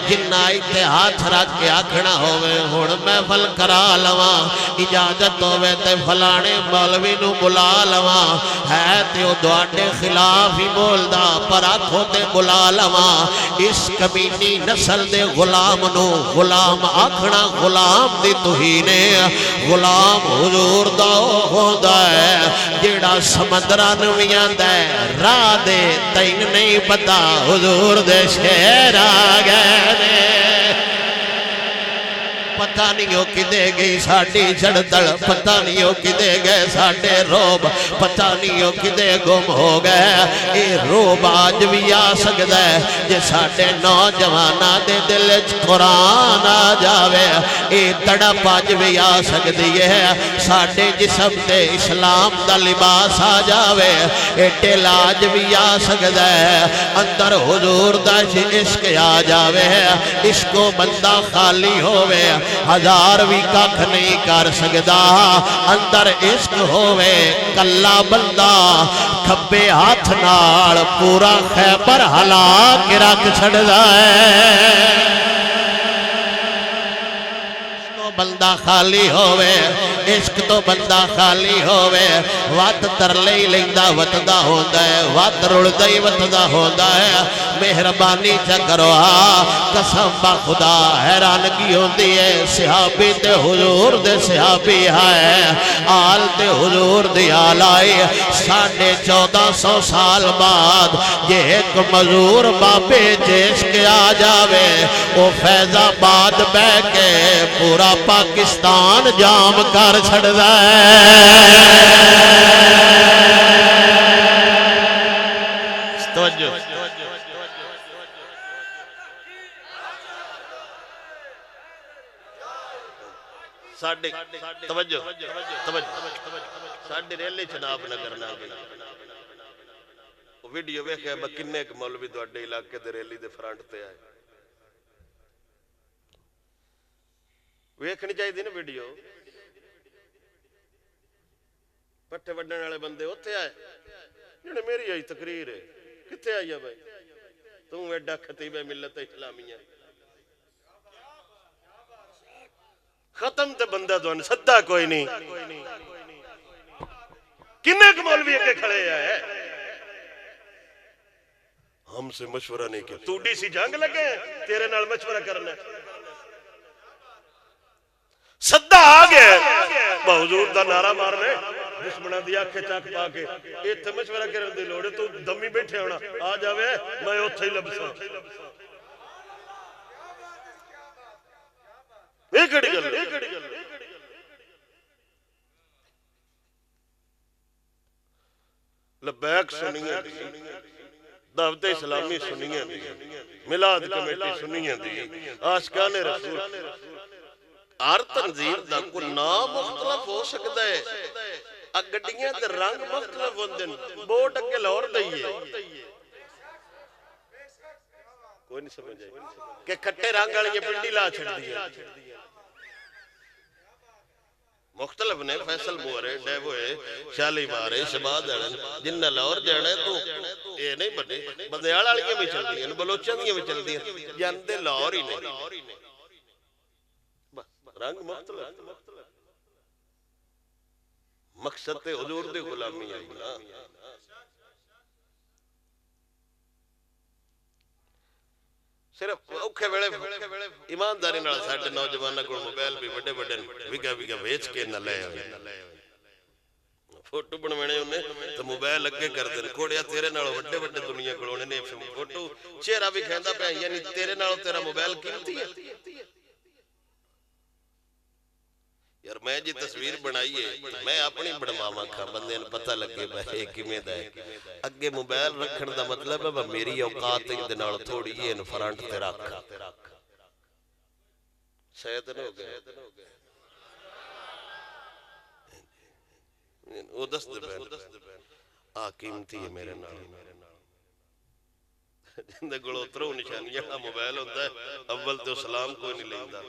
Speaker 1: جنہ ایتے ہاتھ رکھ کے آکھنا ہوئے ہون محفل کرا لواں, اجازت ہوئے تے فلانے مولوی نو بلا لواں, ہے تے او دوڑے خلاف ہی بولدا پر آکھو تے بلا لواں. اس کمینی نسل دے غلام نو غلام آکھنا غلام دی توہینے, غلام حضور دا ہوندا ہے جیڑا سمندران ویاندہ ہے راہ دے تین نہیں پتا حضور دے شہر آگئے نے. پتہ نہیں ہو کی دے گئی ساڑی جڑدڑ, پتہ نہیں ہو کی دے گئے ساڑے روب, پتہ نہیں ہو کی دے گم ہو گئے. اے روب آج بھی آ سکتا ہے جے ساڑے نوجوانہ دے دل قرآن آ جاوے, اے تڑپ آج بھی آ سکتی ہے ساڑے جسم تے اسلام دا لباس آ جاوے, اے ٹل آج بھی آ سکتا ہے اندر حضور دا عشق آ جاوے. عشق بندہ خالی ہووے 1000 بھی ککھ نہیں کر سکدا, اندر عشق ہووے کلا بندہ کھبے ہاتھ نال پورا خیبر ہلا کے رکھ چھڑدا ہے. بندہ خالی ہووے عشق تو بندہ خالی ہووے وات ترلے ہی لیندہ وطدہ ہوندہ ہے, وات رڑدہ ہی وطدہ ہوندہ ہے. مہربانی چکرو قسم با خدا حیرانگی ہوندی ہے صحابی تے حضور دے صحابی ہے, آل تے حضور دی آل آئی 1450 سال بعد یہ ایک مزور بابے جیش کے آ جاوے وہ فیض آباد بے کے پورا پاکستان جام کر چھڑ ہے. توجہ ساڑھے توجہ ساڑھے ریلی چناب نگر نہ گئی ویڈیو ویکھے میں کنے ایک مولوی دوڑے علاقے دے ریلی دے فرانٹ تے آئے ویکھنی چاہیے دی نا ویڈیو پٹھے وڈنے والے بندے ہوتے آئے جنہیں میری آئی تقریر ہے کتے آئی ہے بھائی تم ایڈا خطیب ملت اسلامیہ ختم تے بندہ دوان صدہ کوئی نہیں کنے ایک مولوی کے کھڑے آئے ہم سے مشورہ نہیں کیا تو ڈی سی جنگ لگے تیرے نال مشورہ کرنا صدہ آگے حضور دا نعرہ مارنے دشمنہ دیا آنکھیں چاک پاکے ایتھے مشورہ کرن دی لوڑے تو دمی بیٹھے ہونا آ جاوے میں اتھے ہی لبسا ایک اڑی گل لبیک سنیے دی دعوت اسلامی سنیے دی ملاد کمیٹی سنیے دی عاشقان رسول ہر تنظیم دا کو نام مختلف ہو سکتا ہے اگڑیاں دے رنگ مختلف ہوندے بوٹ اگے لاہور دئیے کوئی نہیں سمجھ آئی کہ کھٹے رنگ والے یہ پنڈی لا چھڑ دیے مختلف نے فیصل بورے ڈیوے شالی مارے شباد اڑن جن لاہور جانا ہے تو یہ نہیں بنے بندیال والیاں بھی چل دی ہیں بلوچیاں بھی چل دی ہیں جاندے لاہور ہی نہیں رنگ مختلف مقصد تے حضور دی غلامی آئی نا صرف اوکھے ویڑے ایمانداری نال ساڈے نوجواناں کول موبائل بھی بڑے بڑے وگا وگا ویچ کے نہ لے فوٹو بنوانے انہیں تو موبائل اگے کر دیں کوڑیا تیرے نالوں وڈے وڈے دنیا کلونے نے فوٹو چہرہ بھی کھیندا پیا یعنی تیرے نالوں تیرا موبائل قیمتی ہے یار میں جی تصویر بنائی ہے میں اپنی بنواواں کھا بندے نے پتہ لگے بھائی کیویں دا ہے اگے موبائل رکھن دا مطلب ہے میری اوقات دے نال تھوڑی جی ان فرنٹ تے رکھ شاید نہ ہو گیا وہ دس دے بین آ قیمتی ہے میرے نال جندے گلو اترو نشانی جڑا موبائل ہوتا ہے اول تو سلام کوئی نہیں لیندا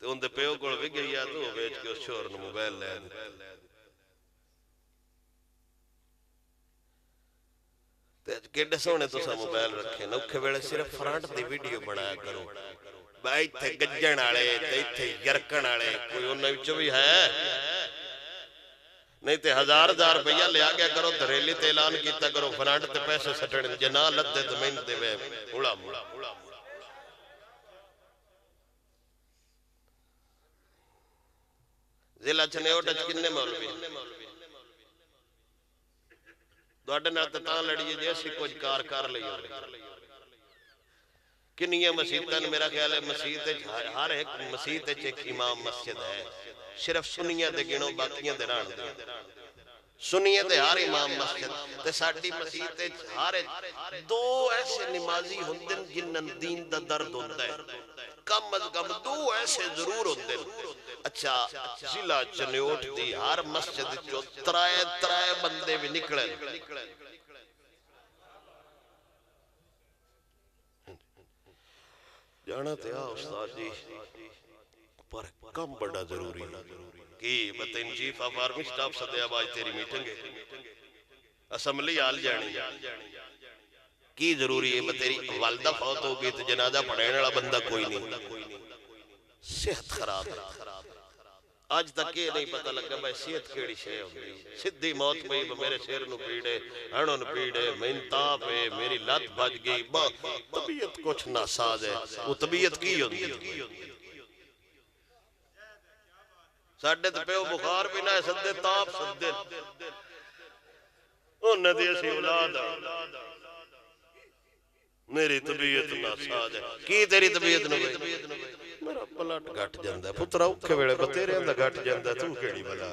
Speaker 1: تے اون دے پیو کول وی گئی تو ویچ کے اس شور نو موبائل لے تے کیڈے سونے تساں موبائل رکھے نوکھے ویلے صرف فرنٹ دی ویڈیو بنایا کرو بھائی ایتھے گجن والے تے ایتھے یرکن والے کوئی انہاں وچوں بھی ہے نہیں تے ہزار روپیہ لے آگیا کرو دھریلی تے اعلان کیتا کرو فرنٹ تے پیسے سٹنے جنا لدے تے میں دے وے اڑا مڑا ضلع چنیوٹ اچ کنے مولوی دوڑے نال تے تاں لڑیے جے اسی کچھ کار لئی ہوئے کنیاں مسیتاں میرا خیال ہے مسیت ہر ایک مسیت ایک امام مسجد ہے صرف سنیاں دے گنو باقیاں دے ران دے سنیے دے ہر امام مسجد تے ساڈی مسجد تے ہر دو ایسے نمازی ہوندن جنن دین دا درد ہوندا ہے کم از کم دو ایسے ضرور ہوندن اچھا ضلع چنیوٹ دی ہر مسجد چو ترائے بندے بھی نکلے جانا تے استاد جی پر کم بڑا ضروری کی بتائیں چیف آف آرمی سٹاف صدیہ باج تیری میٹنگ ہے اسمبلی آل جانی کی ضروری ہے بتیری والدہ فوت ہوگی تو جنازہ پڑھنے والا بندہ کوئی نہیں صحت خراب ہے آج تک یہ نہیں پتہ لگا بھائی صحت کیڑی شے ہوگی سدھی موت پئی میرے سر نو پیڑے ہڑوں پیڑے میں انتاپ ہے میری لات بج گئی طبیعت کچھ ناساز ہے وہ طبیعت کی ہوندی ساڑھے تے پیو بخار بھی نہ سدے تاپ سدے انہ دی اسی اولاد میری طبیعت ناساز ہے کی تیری طبیعت نہ گئی میرا بلڈ گھٹ جاندہ ہے پترہ اوکھے ویلے بتیرے اندہ گھٹ جاندہ ہے تو کیڑی بلا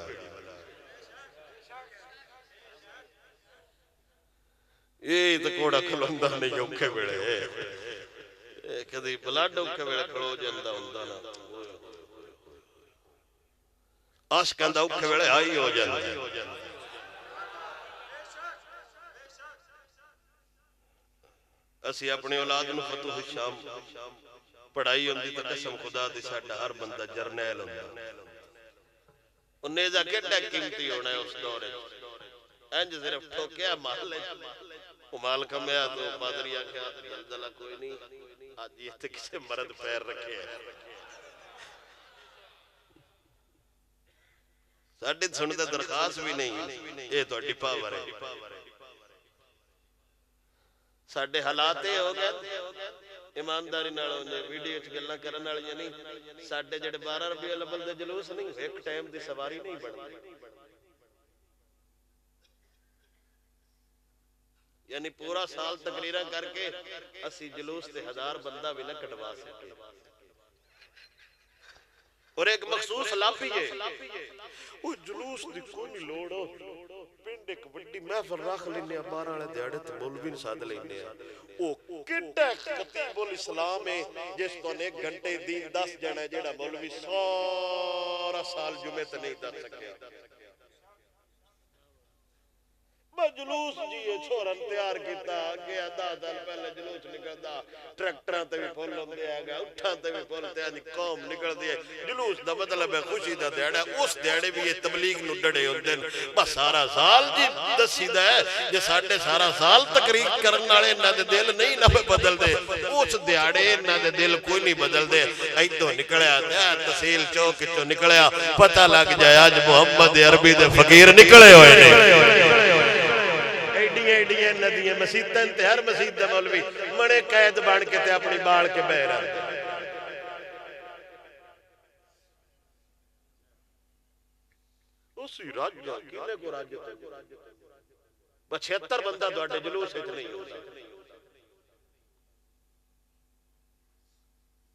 Speaker 1: یہ تو کوڑا کھلوندہ نہیں اوکھے ویلے کدی بلڈ اوکھے ویلے کھلو جاندہ ہوندہ نا آشکندہ اوکھے ویلے آئی ہو جاندہ ہے اسی اپنی اولاد نو فتح الشام پڑھائی ہوندی تا قسم خدا دی ساڑھا ہر بندہ جرنیل ہوندہ انیزہ کیٹا قیمتی ہونا ہے اس دورے انج صرف ٹھوکیا مال ہے وہ مال کمیا تو پادری آکھیا زلزلہ کوئی نہیں آج یہ تے کسے مرد پیر رکھے ہیں ساڑھے سنتے درخواست بھی نہیں یہ تو ڈپا ورے ساڑھے حالاتے ہو گئے ایمانداری نالوں نے ویڈیو چگلنا کرنے والی نہیں ساڑھے جڑے 12 ربیع الاول دے جلوس نہیں ایک ٹائم دی سواری نہیں بڑھتی یعنی پورا سال تقریرہ کر کے اسی جلوس تے 1000 بندہ بھی نہ کٹوا سکے اور ایک مخصوص لافی ہے وہ جلوس دی کوئی نہیں لوڑو پنڈ ایک بڑی محفل راکھ لینے 12 والے دیاڑے تے مولوی ساتھ لینے او کڈا خطیب الاسلام ہے جس کو 1 گھنٹے دین 10 جانا ہے جیڑا مولوی سارا سال جمعے تے نہیں دس سکے میں جلوس جی چھوڑن تیار کیتا گیا 10 سال پہلے جلوس نکلدا ٹریکٹراں تے بھی پھول ہوندے آگا اٹھاں تے بھی پھول تے آدھی قوم نکلدی ہے جلوس دا مطلب ہے خوشی دا دیڑا اس دیڑے بھی یہ تبلیغ نو ڈڑے ہوندے بس سارا سال جی دسیدا ہے جے ساڈے سارا سال تقریر کرن والے انہاں دے دل نہیں نہ بدل دے اس دیڑے انہاں دے دل کوئی نہیں بدل دے ایتھوں نکلیا تحصیل چوک چوں نکلیا پتہ لگ جائے اج محمد عربی دے فقیر نکلے ہوئے نے ایڈیاں ندیاں مسیتاں تے ہر مسجد دا مولوی مڑے قید بن کے تے اپنی بال کے بہ رہا اسی راجہ کینے کو راجہ 76 بندہ دوڑے جلوس اتنے ہی ہوتا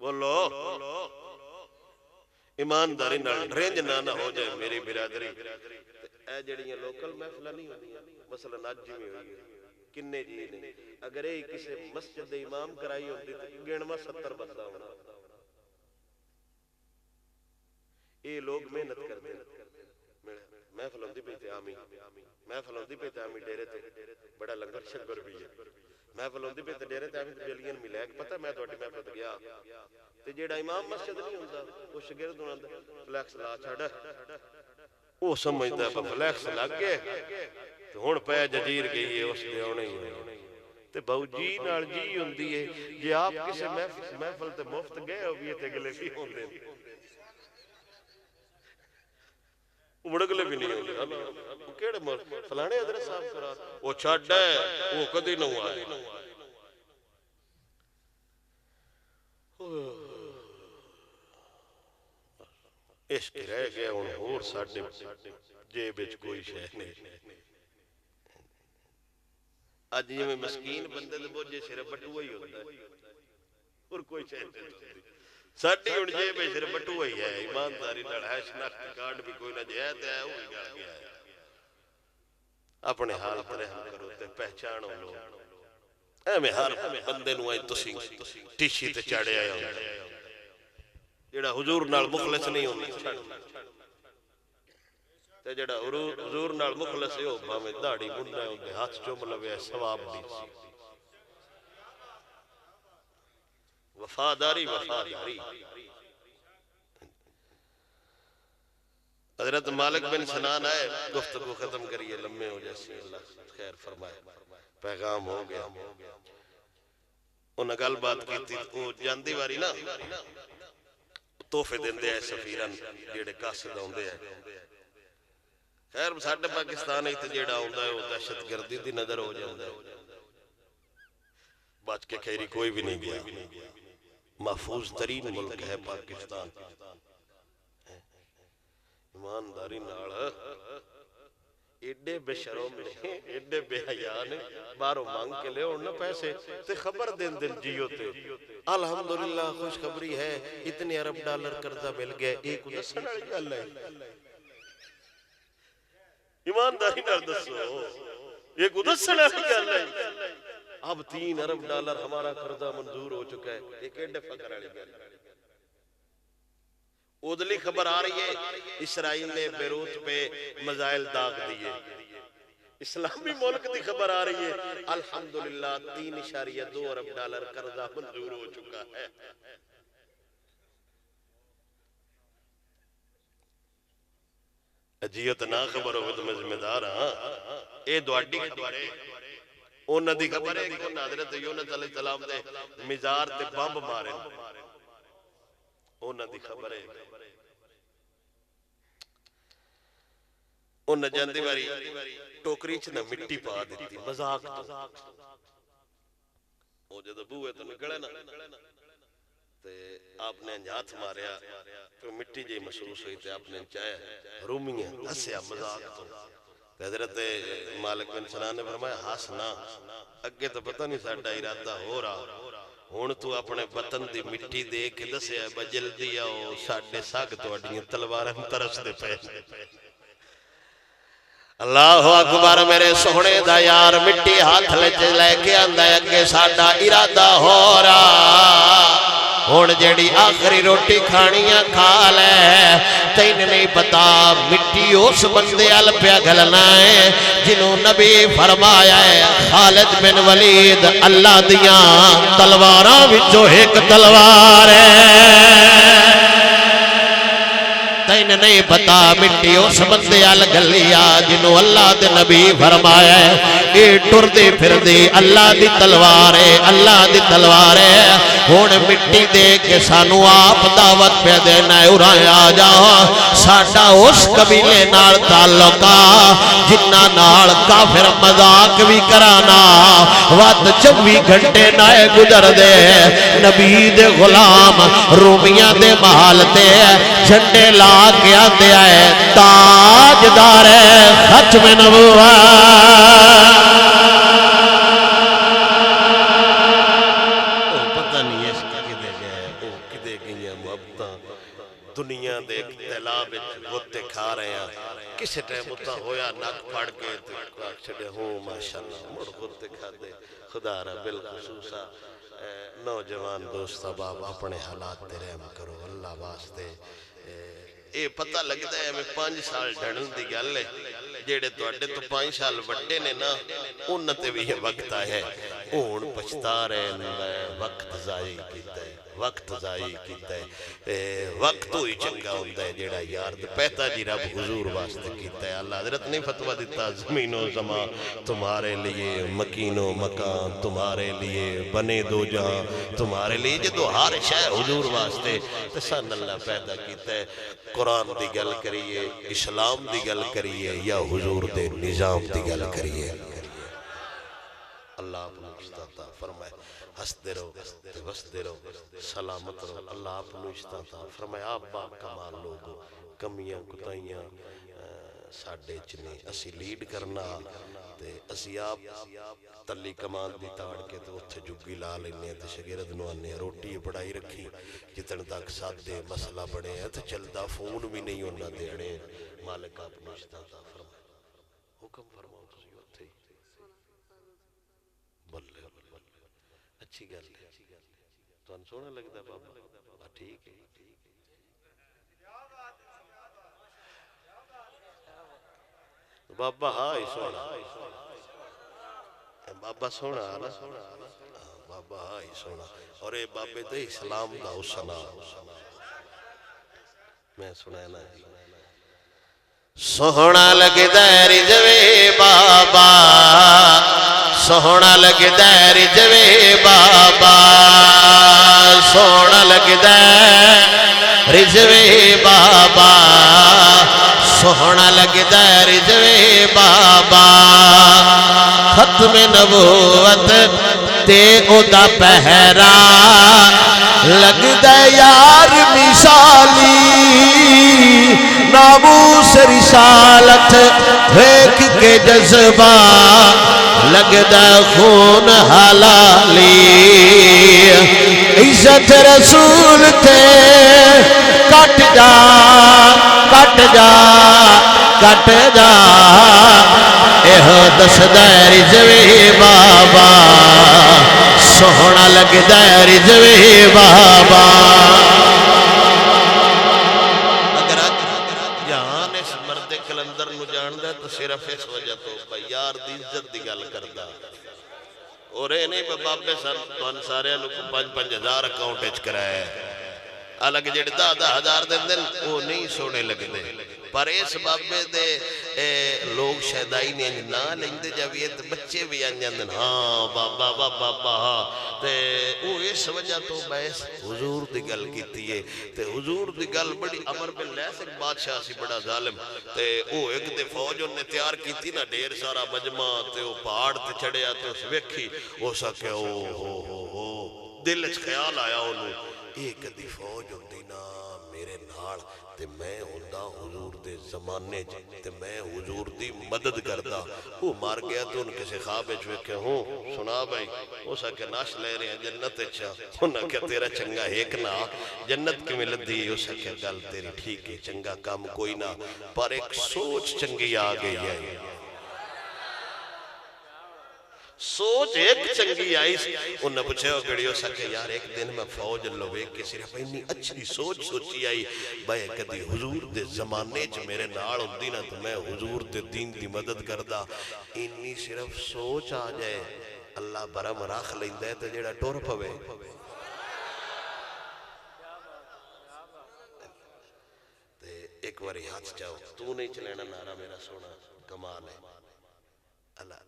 Speaker 1: بولو ایمانداری نال رینج نہ ہو جائے میری برادری اے جڑیاں لوکل محفلہ نہیں ہوتی مثلا آج میں ہوئی کنے جی نے اگر یہ کسی مسجد امام کرائی ہوتی تو گنوا 70 بندہ ہونا یہ لوگ محنت کرتے محفل ہوندی پہ اتحامی محفل ہوندی پہ اتحامی ڈیرے تے بڑا لنگر شکر بھی ہے محفل ہوندی پہ ڈیرے تے اتحامی جلیاں ملے پتہ میں تو اٹھی محفل تے گیا تے جیڑا امام مسجد نہیں ہوندا وہ شگرد ہونا فلیکس لا چھڑ وہ سمجھتا ہے فلیکس لگ گئے تو ہن پے ججیر گئی ہے اس دے ہونے ہی تے بہو جی نال جی ہوندی ہے جے آپ کسے محفل تے مفت گئے ہو بھی تے گلے بھی ہوندے مڑگلے بھی نہیں ہوندے کیڑے فلانے حضرت صاحب کرا وہ چھڈ ہے وہ کدی نہ آئے عشق رہ گیا ہن ہور ساڈے جیب وچ کوئی شے نہیں اج جویں مسکین بندے دے بوجھے سر بٹوا ہی ہوندا ہے اور کوئی شے نہیں ساڈی ہن جیب وچ سر بٹوا ہی ہے ایمانداری نال ہے شناخت کارڈ بھی کوئی نہ جے تے ہے وہی گل گیا ہے اپنے حال تے رحم کرو تے پہچانو لوگ ایویں ہر بندے نوں اے تسی ٹیشی تے چاڑیا ہوندا جڑا حضور نال مخلص نہیں ہوندا تے جڑا حضور نال مخلص ہے او بھاویں داڑھی منڈا ہوندے ہاتھ چوم لوے ثواب دی وفاداری حضرت مالک بن سنان آئے گفتگو ختم کریے لمحے ہو جیسے اللہ خیر فرمائے پیغام ہو گیا انہاں گل بات کی تھی وہ جاندی واری نا تحفے دیندے ہیں سفیران جیڑے قاصد ہوندے ہیں خیر ساڈے پاکستان ہے تے جیڑا ہوندا ہے وہ دہشت گردی دی نظر ہو جاندا ہے بچ کے خیری کوئی بھی نہیں گیا محفوظ ترین ملک ہے پاکستان ایمانداری نال ایڈے بے شرم نے ایڈے بے حیا نے باہروں مانگ کے لے اور نہ پیسے تے خبر دین دل جیو تے الحمدللہ خوشخبری ہے اتنے ارب ڈالر قرضہ مل گئے ایک دسن والی گل ہے ایمانداری نال دسو ایک دسن والی گل ہے اب 3 ارب ڈالر ہمارا قرضہ منظور ہو چکا ہے ایک ایڈے فقر والی گل ادلی خبر آ رہی ہے اسرائیل نے بیروت پہ میزائل داغ دیے اسلامی ملک دی خبر آ رہی ہے الحمدللہ 3.2 ارب ڈالر قرضہ منظور ہو چکا ہے اجیت نہ خبر ہوئے تو میں ذمہ دار ہاں اے دوڑی خبر ہے انہاں دی خبر ہے کہ حضرت یونس علیہ السلام دے مزار تے بمب مارے انہاں دی خبر ہے انہاں جاندی واری ٹوکری چ نہ مٹی پا دیتی مذاق تو او جدوں بوئے تو نکلے نا تے آپ نے ہاتھ ماریا تو مٹی جی محسوس ہوئی تے آپ نے چاہے رومی ہے ہسیا مذاق تو حضرت مالک بن سنان نے فرمایا ہاسنا اگے تو پتہ نہیں ساڈا ارادہ ہو رہا ہن تو اپنے وطن دی مٹی دے کے دسیا بجلدی آؤ ساڈے ساگ تواڈیاں تلواراں ترس دے پے اللہ اکبر میرے سونے دا یار مٹی ہاتھ لے کے آندا ہے اگے ساڈا ارادہ ہو رہا ہن جیڑی آخری روٹی کھانیاں کھا لے تین نہیں پتا مٹی اس بندے ال پیا گلنا ہے جنہوں نبی فرمایا ہے خالد بن ولید اللہ دیاں تلواراں وچوں ایک تلوار ہے تین نہیں پتا مٹی اس بندے ال گلیا جنہوں اللہ دے نبی فرمایا ہے اے ٹردے پھردے اللہ دی تلوار ہے اللہ دی تلوار ہے ہن مٹی دے کے سانو آپ دعوت پہ دینا ہے اُرائے آ جا ساڈا اس قبیلے نال تعلقہ جنہ نال کافر مذاق بھی کرانا وقت 24 گھنٹے نائے گزر دے نبی دے غلام رومیاں دے محل تے جھنڈے لا کے آتے آئے تاجدار ختم نبوت پتہ نہیں ہے کدے گئے وہ کدے گئیاں محبتاں دنیا دے اختلاف گوتے کھا رہے ہیں کسی ٹائم اتنا ہویا نک پھڑ کے چھڑے ہوں ماشاءاللہ مڑ گوتے کھا دے خدا رہا بالخصوصا نوجوان دوست باب اپنے حالات تے رحم کرو اللہ واسطے اے پتہ لگتا ہے ہمیں 5 سال ڈھڑن دی گل ہے جیڑے تو اڈے تو 5 سال وڈے نے نا انتے بھی یہ وقت آئے اون پچھتا رہے وقت ضائع کیتا ہے وقت ضائع کیتا ہے وقت ہوئی چنگا ہوتا ہے جیڑا یار پہتا جی رب حضور واسطے کیتا ہے اللہ حضرت نے فتوہ دیتا زمین و زمان تمہارے لیے مکین و مکان تمہارے لیے بنے دو جہاں تمہارے لیے جدو ہر شے حضور واسطے تسان اللہ پیدا کیتا ہے قرآن دی گل کریے اسلام دی گل کریے یا حضور دے نظام دی گل کریے اللہ اپنا اشتاتا فرمائے ہستے رہو بستے رہو سلامت رہو اللہ اپنا اشتاتا فرمائے آپ با کمال لوگو کمیاں کتائیاں ساڑھے چنے اسی لیڈ کرنا تے اسی آپ تلی کمان دی تاڑ کے تو اتھے جگی لا لینے تے شگیرد نوانے روٹی پڑھائی رکھی جتن تک ساتھ دے مسئلہ پڑھے ہیں تے چلتا فون بھی نہیں ہونا دیڑے مالک اپنا اشتاتا فرمائے حکم فرماؤ تسی اتھے بلے اچھی گل ہے تو ان سونا لگتا ہے بابا ٹھیک ہے بابا ہائی سونا بابا سونا بابا ہائی سونا اور اے بابے دے اسلام دا حسنا میں سنا ہے نا سونا لگتا ہے رجوے بابا سونا لگتا ہے رجوے بابا سونا لگتا ہے رجوے بابا سونا لگتا ہے رجوے بابا ختم نبوت تے او دا پہرا لگتا ہے یار مثالی ناموس رسالت دیکھ کے جذبہ لگتا خون حلالی عزت رسول تے کٹ جا کٹ جا کٹ جا اے دس دیر جوے بابا سونا لگ دیر جوے بابا صرف اس وجہ تو یار دی عزت دی گل کردا اور اے نہیں بابے سر تو سارے نو 5,000 اکاؤنٹ وچ کرایا الگ جڑے 10,000 دے دن وہ نہیں سونے لگدے پر اس بابے دے لوگ شہدائی نے نہ لیندے جاویے تے بچے بھی آندن ہاں بابا بابا بابا تے وہ اس وجہ تو بس حضور دی گل کیتی ہے تے حضور دی گل بڑی عمر بن لیس ایک بادشاہ سی بڑا ظالم تے وہ ایک دے فوج انہیں تیار کیتی نا ڈیر سارا مجمع تے وہ پہاڑ تے چڑھیا تے اس ویکھی وہ سکے او دل اچھ خیال آیا انہوں ایک دی فوج ہوندی نا میرے نال تے میں ہوندہ حضور دے زمانے تے میں حضور دی مدد کردا وہ مار گیا تو ان کسی خواب چوکے ہوں سنا بھائی وہ سکے ناش لے رہے ہیں جنت اچھا انہاں کہ تیرا چنگا ایک نا جنت کی ملت دی وہ سکے گل تیری ٹھیک ہے چنگا کام کوئی نہ پر ایک سوچ چنگی آگئی ہے سوچ ایک چنگی آئی انہیں پوچھے ہو گڑی ہو سکے یار ایک دن میں فوج لوے کے صرف انہی اچھی سوچ سوچی آئی بھائی کدی حضور دے زمانے چ میرے ناڑ ہوندی نا تو میں حضور دے دین دی مدد کردا انہی صرف سوچ آ جائے اللہ برم راکھ لیندہ ہے تو جیڑا ٹور پوے ایک واری ہاتھ چاہو تو نہیں چلینا نارا میرا سونا کمال ہے اللہ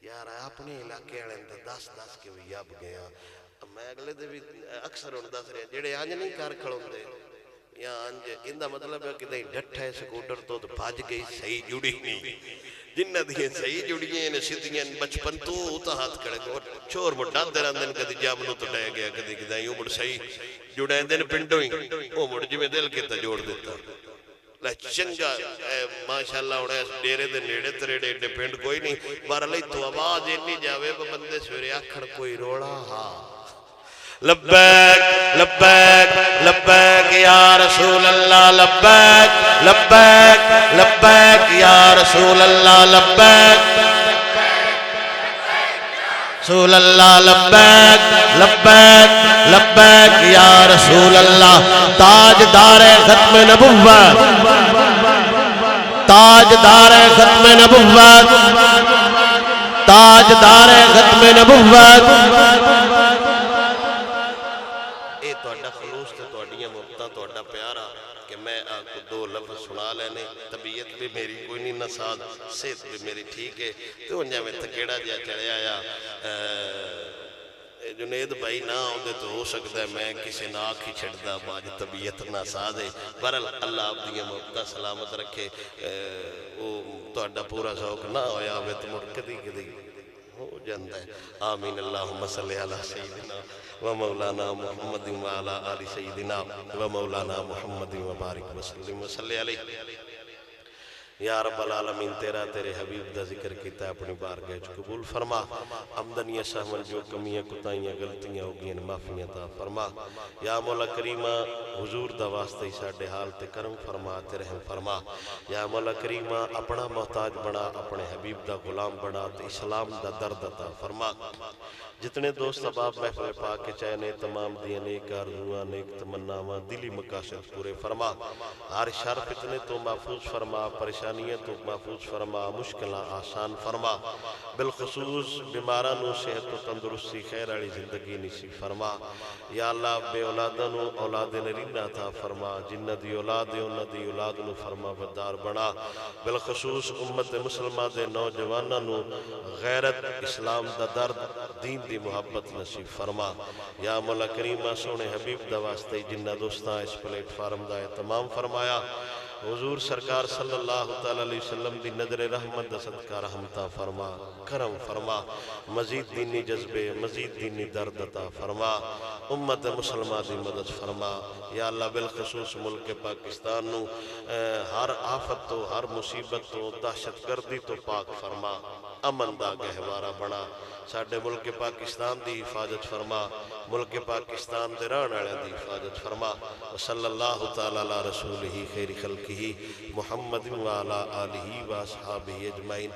Speaker 1: یار اپنے علاقے آنے اندر 10 کے بھی اب گیا میں اگلے دے بھی اکثر ہوں دس رہے جڑے انج نہیں کر کھڑوندے یا انج ان دا مطلب ہے کہ نہیں ڈٹھا ہے سکوٹر تو بھج گئی صحیح جڑی نہیں جنہ دیئے صحیح جڑیاں نے سیدھیاں بچپن تو تا ہاتھ کھڑے کو چور مڈا دے رہن کدی جامنو تو ڈے گیا کدی کدی یوں مڑ صحیح جڑیں دن پنڈوں ہی وہ مڑ جی میں دل کے تا جوڑ دیتا لے چنگا ماشاءاللہ ہونے ڈیرے دے نیڑے تریڑے ایڈے پنڈ کوئی نہیں بارہ لئی تو آواز اتنی جاوے بندے سویرے آکھڑ کوئی روڑا ہاں لبیک لبیک لبیک یا رسول اللہ لبیک لبیک لبیک یا رسول اللہ لبیک رسول اللہ لبیک لبیک لبیک یا رسول اللہ تاجدار ختم نبوت تاجدار ختم نبوت تاجدار ختم نبوت دو لفظ سنا لینے طبیعت بھی میری کوئی نہیں نساد صحت بھی میری ٹھیک ہے تو انجا میں تکیڑا جا چڑھے آیا جنید بھائی نہ ہوندے تو ہو سکتا ہے میں کسی نہ آکھی چھڑتا باج طبیعت ناساد ہے برحال اللہ آپ دیئے موقع سلامت رکھے وہ تو اڈا پورا شوق نہ ہویا ہوئے تو مڑ کدی کدی ہو جاندہ ہے آمین اللہم صلی اللہ سیدنا ومولانا محمد وعلا آل سیدنا ومولانا محمد وبارک وسلم وصلی علیہ یا رب العالمین تیرا تیرے حبیب دا ذکر کیتا ہے اپنی بارگاہ قبول فرما حمدنیہ سہمن جو کمیاں کتائیاں غلطیاں ہوگیاں معافیاں تا فرما یا مولا کریمہ حضور دا واسطہ ہی ساڑھے حال تے کرم فرما تے رحم فرما یا مولا کریمہ اپنا محتاج بنا اپنے حبیب دا غلام بنا تے اسلام دا درد عطا فرما جتنے دوست احباب محفل پاک کے چاہنے تمام دیاں نیک آرزوان نیک تمناواں دلی مقاصد پورے فرما ہر شر فتنے تو محفوظ فرما پریشانیاں تو محفوظ فرما مشکلہ آسان فرما بالخصوص بیمارانو صحت و تندرستی خیر علی زندگی نصیب فرما یا اللہ بے اولادانو اولاد نرینہ تھا فرما جنہ دی اولاد انہ دی اولادنو فرما بدار بنا بالخصوص امت مسلمہ دے نوجوانانو غیرت اسلام دا درد دین دی محبت نصیب فرما یا مولا کریمہ سونے حبیب دا واسطے جنہ دوستاں اس پلیٹ فارم دا اہتمام فرمایا حضور سرکار صلی اللہ علیہ وسلم دی نظر رحمت دا صدقہ رحمتہ فرما کرم فرما مزید دینی جذبے مزید دینی درد عطا فرما امت مسلمہ دی مدد فرما یا اللہ بالخصوص ملک پاکستان نو ہر آفت تو ہر مصیبت تو دہشت گردی تو پاک فرما امن دا گہوارہ بنا ساڑھے ملک پاکستان دی حفاظت فرما ملک پاکستان دے رہن والے دی حفاظت فرما وصلی اللہ تعالی علی رسولہ خیر خلقہ محمد وعلا آلہ و اصحابہ اجمعین